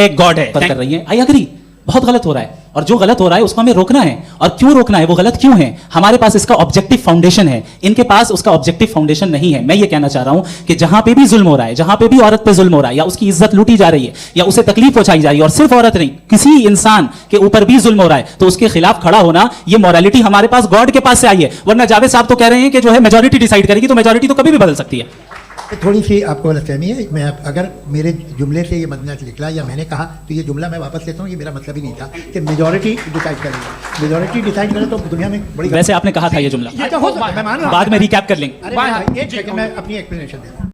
کر رہی ہیں. I agree. बहुत गलत हो रहा है, और जो गलत हो रहा है उसको हमें रोकना है। और क्यों रोकना है, वो गलत क्यों है, हमारे पास इसका ऑब्जेक्टिव फाउंडेशन है, इनके पास उसका ऑब्जेक्टिव फाउंडेशन नहीं है। मैं ये कहना चाह रहा हूं कि जहां पे भी जुल्म हो रहा है, जहां पे भी औरत पे जुल्म हो रहा है, या उसकी इज्जत लूटी जा रही है, या उसे तकलीफ पहुंचाई जा रही है, और सिर्फ औरत नहीं, किसी इंसान के ऊपर भी जुल्म हो रहा है, तो उसके खिलाफ खड़ा होना, ये मोरालिटी हमारे पास गॉड के पास से आई है। वरना जावेद साहब तो कह रहे हैं कि जो है मेजॉरिटी डिसाइड करेगी, तो मेजॉरिटी तो कभी भी बदल सकती है। थोड़ी सी आपको गलतफहमी है। मैं अगर मेरे जुमले से ये मतलब निकला या मैंने कहा तो ये जुमला मैं वापस लेता हूँ, ये मेरा मतलब ही नहीं था कि मेजॉरिटी डिसाइड करेगी। मेजॉरिटी डिसाइड करे तो दुनिया में बड़ी, वैसे आपने कहा था ये जुमला, अच्छा हो सकता है, मैं मान रहा हूं। बाद में रिकैप कर लेंगे। अरे एक सेकंड, मैं अपनी एक्सप्लेनेशन दे रहा हूँ।